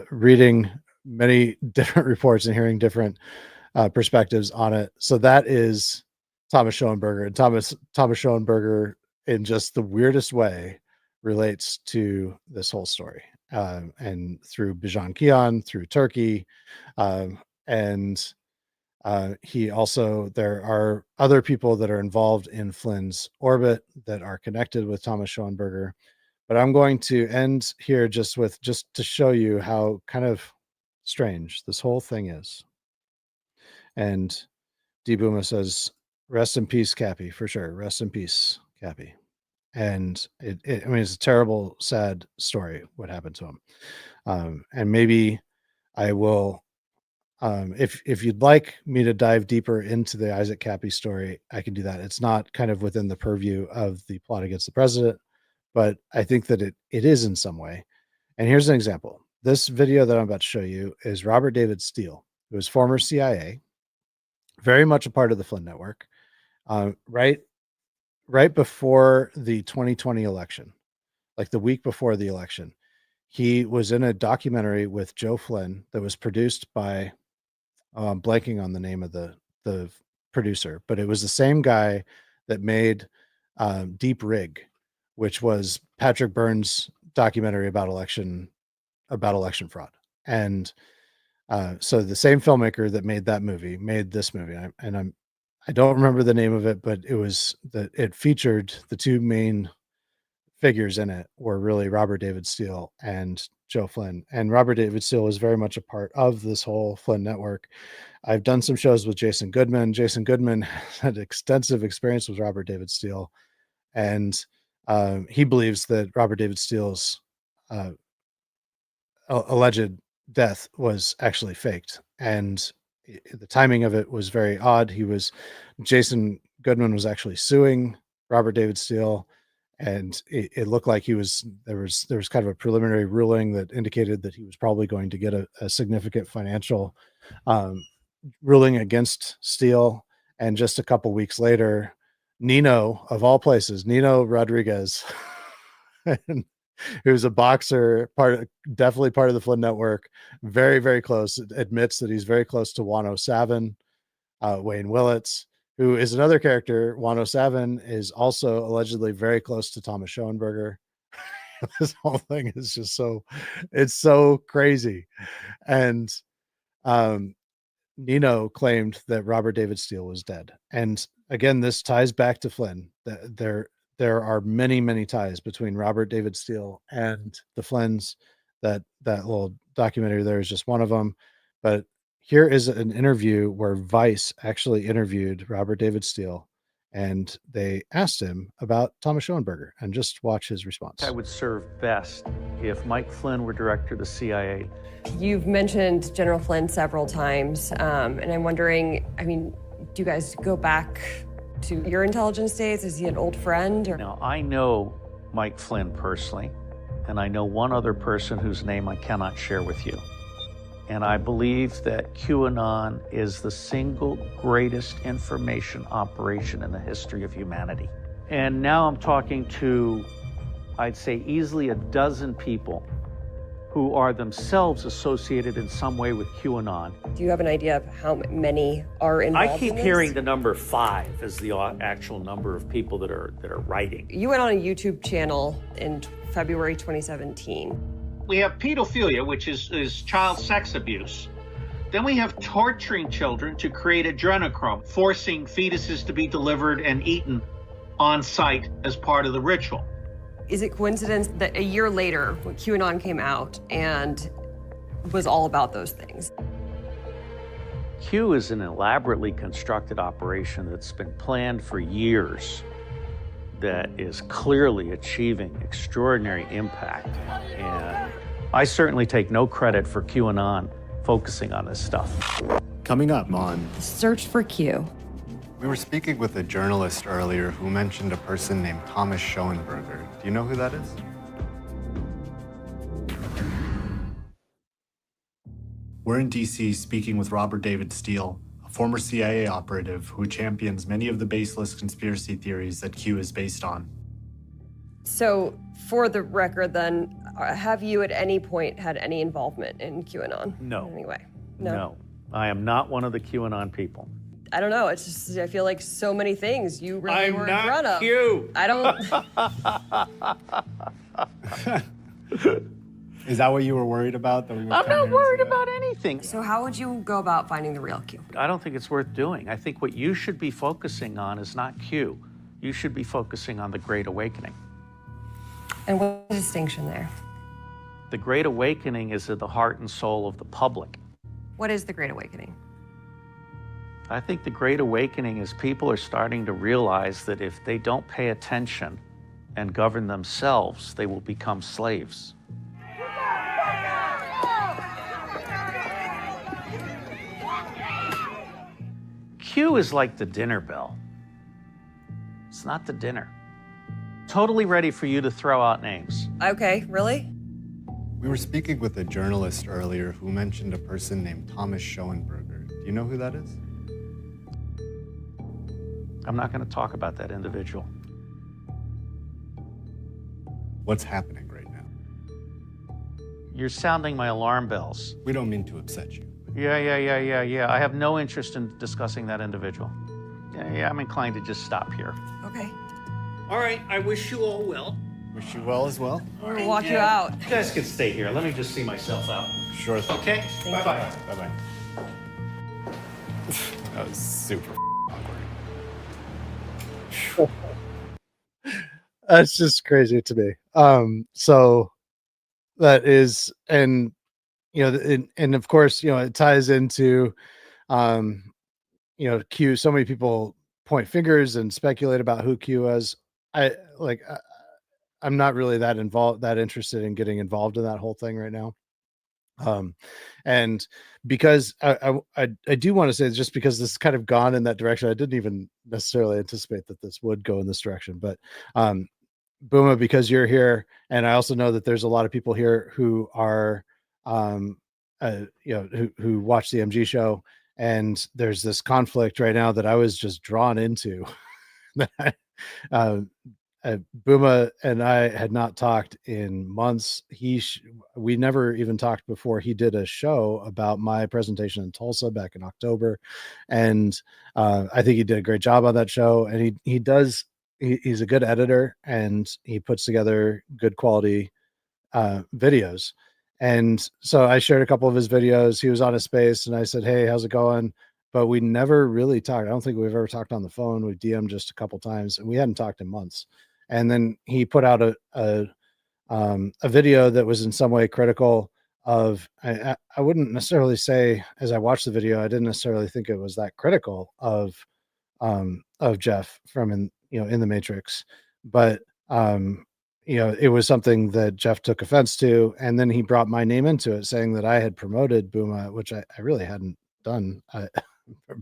reading many different reports and hearing different perspectives on it. So that is Thomas Schoenberger, and Thomas Schoenberger, in just the weirdest way, relates to this whole story, and through Bijan Kian, through Turkey, and he also, there are other people that are involved in Flynn's orbit that are connected with Thomas Schoenberger. But I'm going to end here just to show you how kind of strange this whole thing is. And D Booma says, "Rest in peace, Cappy," for sure. Rest in peace, Cappy. And I mean, it's a terrible, sad story what happened to him. And maybe I will, if you'd like me to dive deeper into the Isaac Cappy story, I can do that. It's not kind of within the purview of the plot against the president, but I think that it is in some way. And here's an example. This video that I'm about to show you is Robert David Steele, who was former CIA, very much a part of the Flynn network. Right before the 2020 election, like the week before the election, he was in a documentary with Joe Flynn that was produced by, blanking on the name of the producer, but it was the same guy that made Deep Rig, which was Patrick Byrne's documentary about election fraud. And so the same filmmaker that made that movie made this movie, I don't remember the name of it, but it featured the two main figures in it were really Robert David Steele and Joe Flynn. And Robert David Steele was very much a part of this whole Flynn network. I've done some shows with Jason Goodman. Jason Goodman had extensive experience with Robert David Steele, and he believes that Robert David Steele's alleged death was actually faked, and the timing of it was very odd. Jason Goodman was actually suing Robert David Steele, and it looked like there was kind of a preliminary ruling that indicated that he was probably going to get a significant financial ruling against Steele. And just a couple weeks later, Nino, of all places, Nino Rodriguez, who's a boxer, definitely part of the Flynn network, very, very close, admits that he's very close to Wano Savin, Wayne Willits, who is another character. Wano Savin is also allegedly very close to Thomas Schoenberger. This whole thing is just it's so crazy. And Nino claimed that Robert David Steele was dead. And again, this ties back to Flynn. There are many, many ties between Robert David Steele and the Flynns. That little documentary there is just one of them. But here is an interview where Vice actually interviewed Robert David Steele, and they asked him about Thomas Schoenberger, and just watch his response. I would serve best if Mike Flynn were director of the CIA. You've mentioned General Flynn several times, and I'm wondering, do you guys go back to your intelligence days? Is he an old friend? Now, I know Mike Flynn personally, and I know one other person whose name I cannot share with you. And I believe that QAnon is the single greatest information operation in the history of humanity. And now I'm talking to, I'd say, easily a dozen people who are themselves associated in some way with QAnon. Do you have an idea of how many are involved? I keep hearing the number 5 as the actual number of people that are writing. You went on a YouTube channel in February 2017. We have pedophilia, which is child sex abuse. Then we have torturing children to create adrenochrome, forcing fetuses to be delivered and eaten on site as part of the ritual. Is it coincidence that a year later, when QAnon came out and was all about those things? Q is an elaborately constructed operation that's been planned for years, that is clearly achieving extraordinary impact. And I certainly take no credit for QAnon focusing on this stuff. Coming up on Search for Q. We were speaking with a journalist earlier who mentioned a person named Thomas Schoenberger. Do you know who that is? We're in DC speaking with Robert David Steele, a former CIA operative who champions many of the baseless conspiracy theories that Q is based on. So, for the record then, have you at any point had any involvement in QAnon? No. In any way? No, I am not one of the QAnon people. I don't know. It's just, I feel like so many things you really were in front of. Q. I don't. Is that what you were worried about? I'm not worried about anything. So, how would you go about finding the real Q? I don't think it's worth doing. I think what you should be focusing on is not Q. You should be focusing on the Great Awakening. And what's the distinction there? The Great Awakening is at the heart and soul of the public. What is the Great Awakening? I think the Great Awakening is people are starting to realize that if they don't pay attention and govern themselves, they will become slaves. Q is like the dinner bell. It's not the dinner. Totally ready for you to throw out names. Okay, really? We were speaking with a journalist earlier who mentioned a person named Thomas Schoenberger. Do you know who that is? I'm not going to talk about that individual. What's happening right now? You're sounding my alarm bells. We don't mean to upset you. Yeah. I have no interest in discussing that individual. Yeah, I'm inclined to just stop here. Okay. All right, I wish you all well. Wish you well as well. I'm gonna walk you out. You guys can stay here. Let me just see myself out. Sure thing. Okay, bye-bye. Bye-bye. That was super awkward. That's just crazy to me. So that is, and and of course, it ties into, Q. So many people point fingers and speculate about who Q is. I'm not really that interested in getting involved in that whole thing right now. And because I do want to say, just because this kind of gone in that direction, I didn't even necessarily anticipate that this would go in this direction, but Booma, because you're here, and I also know that there's a lot of people here who are who watch the MG show, and there's this conflict right now that I was just drawn into. Booma and I had not talked in months. We never even talked before he did a show about my presentation in Tulsa back in October, and I think he did a great job on that show. And he's a good editor, and he puts together good quality videos. And so I shared a couple of his videos. He was on his space, and I said, "Hey, how's it going?" But we never really talked. I don't think we've ever talked on the phone. We DM'd just a couple times, and we hadn't talked in months. And then he put out a video that was in some way critical of. I wouldn't necessarily say, as I watched the video, I didn't necessarily think it was that critical of Jeff from in the Matrix, but it was something that Jeff took offense to, and then he brought my name into it, saying that I had promoted Booma, which I really hadn't done. I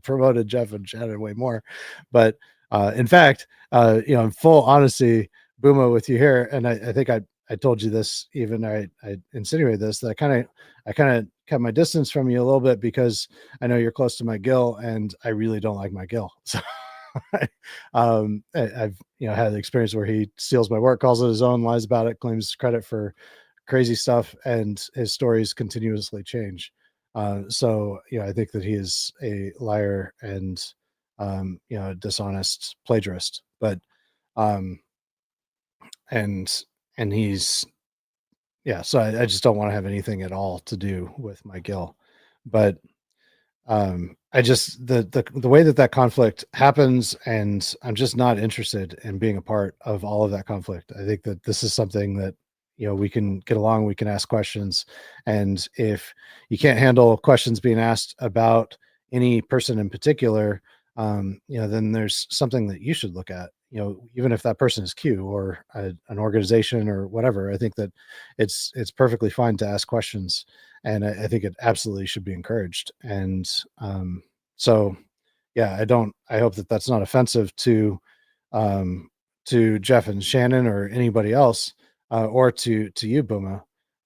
promoted Jeff and chatted way more, but in fact, in full honesty, Booma, with you here, and I think I told you this, even I insinuated this, that I kind of kept my distance from you a little bit because I know you're close to my Gil, and I really don't like my Gil. So I've had the experience where he steals my work, calls it his own, lies about it, claims credit for crazy stuff, and his stories continuously change. So I think that he is a liar and a dishonest plagiarist, but and he's so I just don't want to have anything at all to do with my Gil. But I just the way that conflict happens, and I'm just not interested in being a part of all of that conflict. I think that this is something that we can get along, we can ask questions, and if you can't handle questions being asked about any person in particular, then there's something that you should look at. Even if that person is Q or an organization or whatever, I think that it's perfectly fine to ask questions, and I think it absolutely should be encouraged. And so, yeah, I hope that that's not offensive um, to Jeff and Shannon or anybody else, or to you, Buma.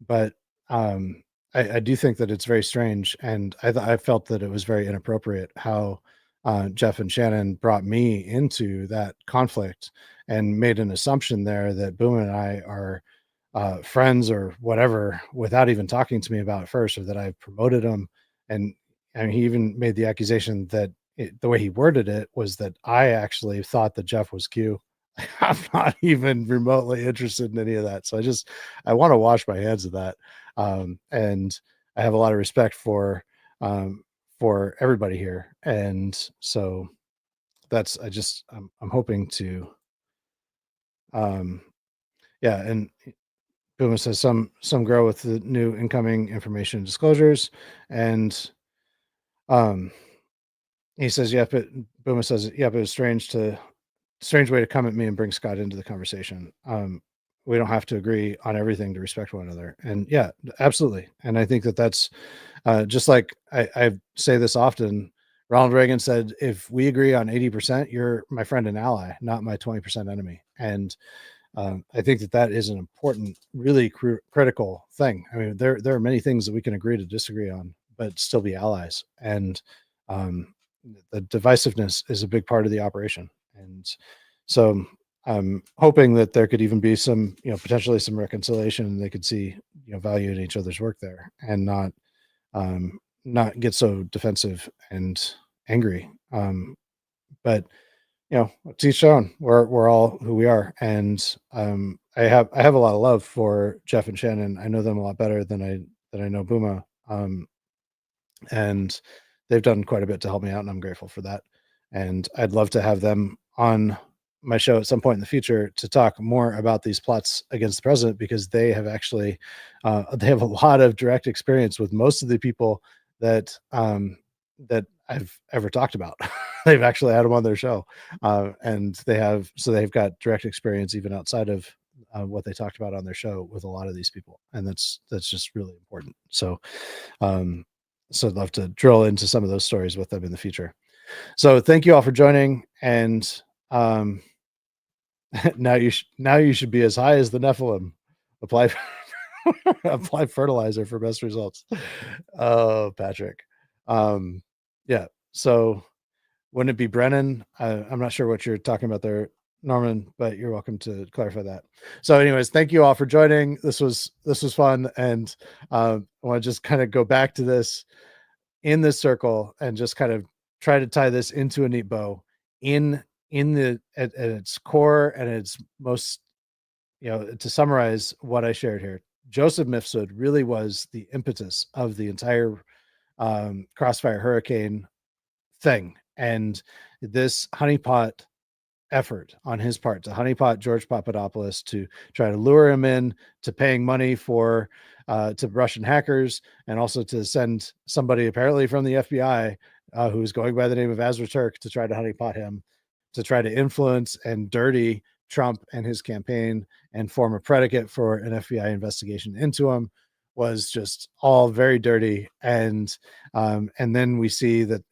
But I do think that it's very strange, and I felt that it was very inappropriate how Jeff and Shannon brought me into that conflict and made an assumption there that Buma and I are friends or whatever without even talking to me about it first, or that I've promoted him. And he even made the accusation that the way he worded it was that I actually thought that Jeff was Q. I'm not even remotely interested in any of that. So I want to wash my hands of that. And I have a lot of respect for everybody here. And so I'm hoping to, yeah. And Boomer says some grow with the new incoming information disclosures, and he says, yeah, but Boomer says, yeah, but it's strange way to come at me and bring Scott into the conversation. We don't have to agree on everything to respect one another, and yeah, absolutely. And I think that that's just like I say this often. Ronald Reagan said, "If we agree on 80%, you're my friend and ally, not my 20% enemy." And I think that is an important, really critical thing. I mean, there are many things that we can agree to disagree on, but still be allies. And um, the divisiveness is a big part of the operation. And so I'm hoping that there could even be some, potentially some reconciliation, and they could see, value in each other's work there, and not get so defensive and angry. But to each their own. We're all who we are, and I have a lot of love for Jeff and Shannon. I know them a lot better than I know Buma, and they've done quite a bit to help me out, and I'm grateful for that. And I'd love to have them on my show at some point in the future to talk more about these plots against the president, because they have actually they have a lot of direct experience with most of the people that that I've ever talked about. They've actually had them on their show, and they've got direct experience even outside of what they talked about on their show with a lot of these people, and that's just really important. So, I'd love to drill into some of those stories with them in the future. So, thank you all for joining, and now you should be as high as the Nephilim. Apply apply fertilizer for best results. Oh, Patrick. Yeah. So wouldn't it be Brennan? I'm not sure what you're talking about there, Norman, but you're welcome to clarify that. So, anyways, thank you all for joining. This was fun, and I want to just kind of go back to this in this circle and just kind of try to tie this into a neat bow in at its core and its most, to summarize what I shared here. Joseph Mifsud really was the impetus of the entire Crossfire Hurricane thing, and this honeypot effort on his part to honeypot George Papadopoulos to try to lure him in to paying money for to Russian hackers, and also to send somebody apparently from the FBI who's going by the name of Azra Turk to try to honeypot him, to try to influence and dirty Trump and his campaign and form a predicate for an FBI investigation into him, was just all very dirty. And then we see that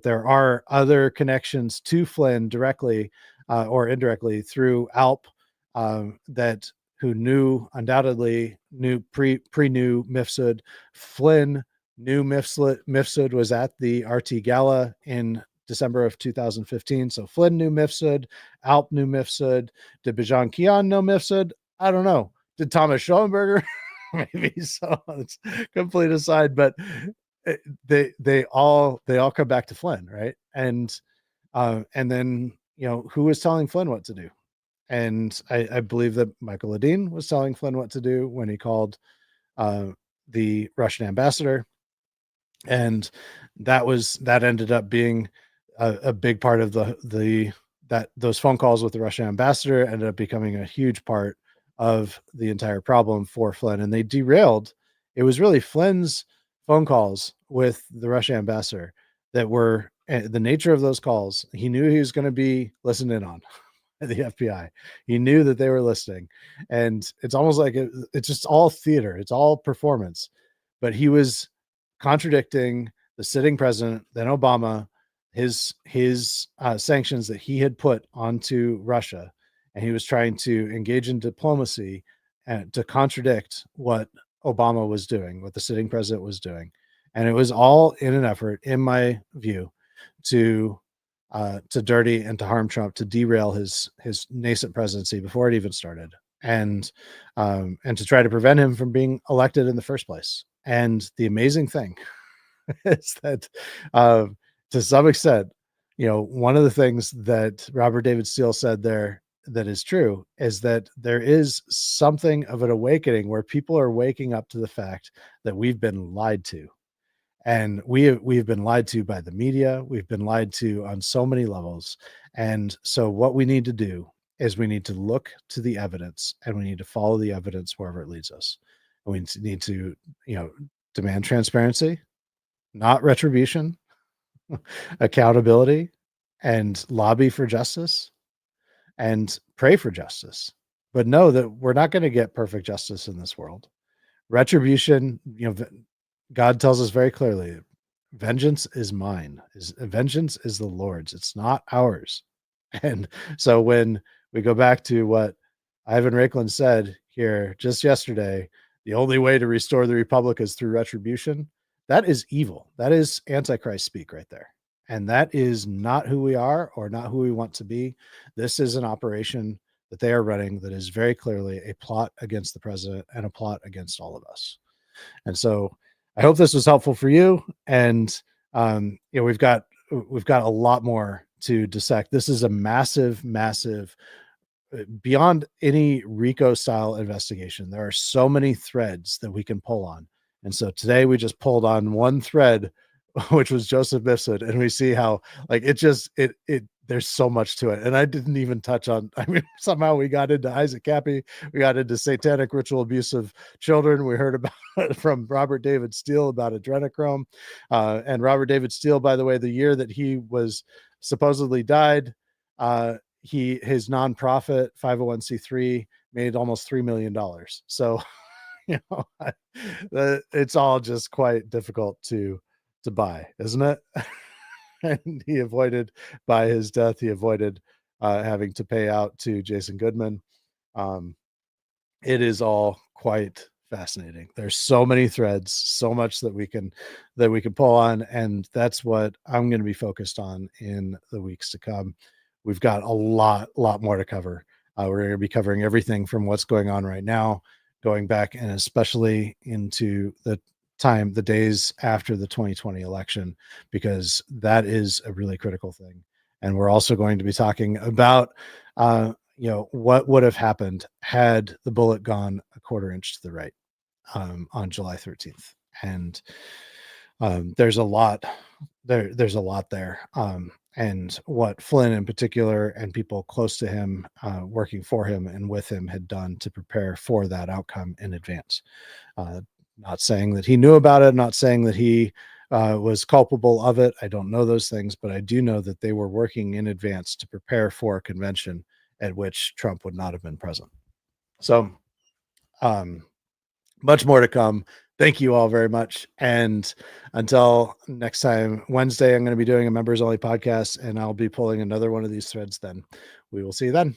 there are other connections to Flynn directly or indirectly through Alp, that who undoubtedly knew knew Mifsud. Flynn knew Mifsud was at the RT Gala in December of 2015. So Flynn knew Mifsud, Alp knew Mifsud. Did Bijan Kian know Mifsud? I don't know. Did Thomas Schoenberger? Maybe so. It's complete aside, but they all come back to Flynn, right? And then who was telling Flynn what to do? And I believe that Michael Ledeen was telling Flynn what to do when he called the Russian ambassador. And that ended up being a big part of those phone calls with the Russian ambassador ended up becoming a huge part of the entire problem for Flynn. And they derailed. It was really Flynn's phone calls with the Russian ambassador that were the nature of those calls. He knew he was going to be listened in on the FBI. He knew that they were listening, and it's almost like it's just all theater. It's all performance. But he was contradicting the sitting president, then Obama, his sanctions that he had put onto Russia, and he was trying to engage in diplomacy and to contradict what Obama was doing, what the sitting president was doing, and it was all in an effort, in my view, to dirty and to harm Trump, to derail his nascent presidency before it even started, and to try to prevent him from being elected in the first place. And the amazing thing is that, to some extent, one of the things that Robert David Steele said there that is true is that there is something of an awakening where people are waking up to the fact that we've been lied to. And we've been lied to by the media. We've been lied to on so many levels. And so what we need to do is we need to look to the evidence, and we need to follow the evidence wherever it leads us. And we need to, demand transparency, not retribution, accountability, and lobby for justice, and pray for justice. But know that we're not going to get perfect justice in this world. Retribution, God tells us very clearly, vengeance is mine. Vengeance is the Lord's. It's not ours. And so when we go back to what Ivan Raiklin said here just yesterday, the only way to restore the republic is through retribution. That is evil. That is Antichrist speak right there. And that is not who we are or not who we want to be. This is an operation that they are running that is very clearly a plot against the president and a plot against all of us. And so I hope this was helpful for you. And we've got a lot more to dissect. This is a massive, beyond any RICO style investigation. There are so many threads that we can pull on. And so today we just pulled on one thread, which was Joseph Mifsud, and we see how there's so much to it. And I didn't even touch on, somehow we got into Isaac Cappy, we got into satanic ritual abuse of children. We heard about from Robert David Steele about adrenochrome. And Robert David Steele, by the way, the year that he was supposedly died, his nonprofit 501c3 made almost $3 million. So, it's all just quite difficult to buy, isn't it? And he avoided, by his death, he avoided having to pay out to Jason Goodman. It is all quite fascinating. There's so many threads, so much that we can pull on, and that's what I'm going to be focused on in the weeks to come. We've got a lot more to cover. We're going to be covering everything from what's going on right now, going back, and especially into the days after the 2020 election, because that is a really critical thing. And we're also going to be talking about, what would have happened had the bullet gone a quarter inch to the right on July 13th. And there's a lot there. There's a lot there. And what Flynn in particular and people close to him, working for him and with him, had done to prepare for that outcome in advance. Not saying that he knew about it, not saying that he was culpable of it. I don't know those things, but I do know that they were working in advance to prepare for a convention at which Trump would not have been present. So much more to come. Thank you all very much. And until next time, Wednesday, I'm going to be doing a members only podcast, and I'll be pulling another one of these threads then. We will see you then.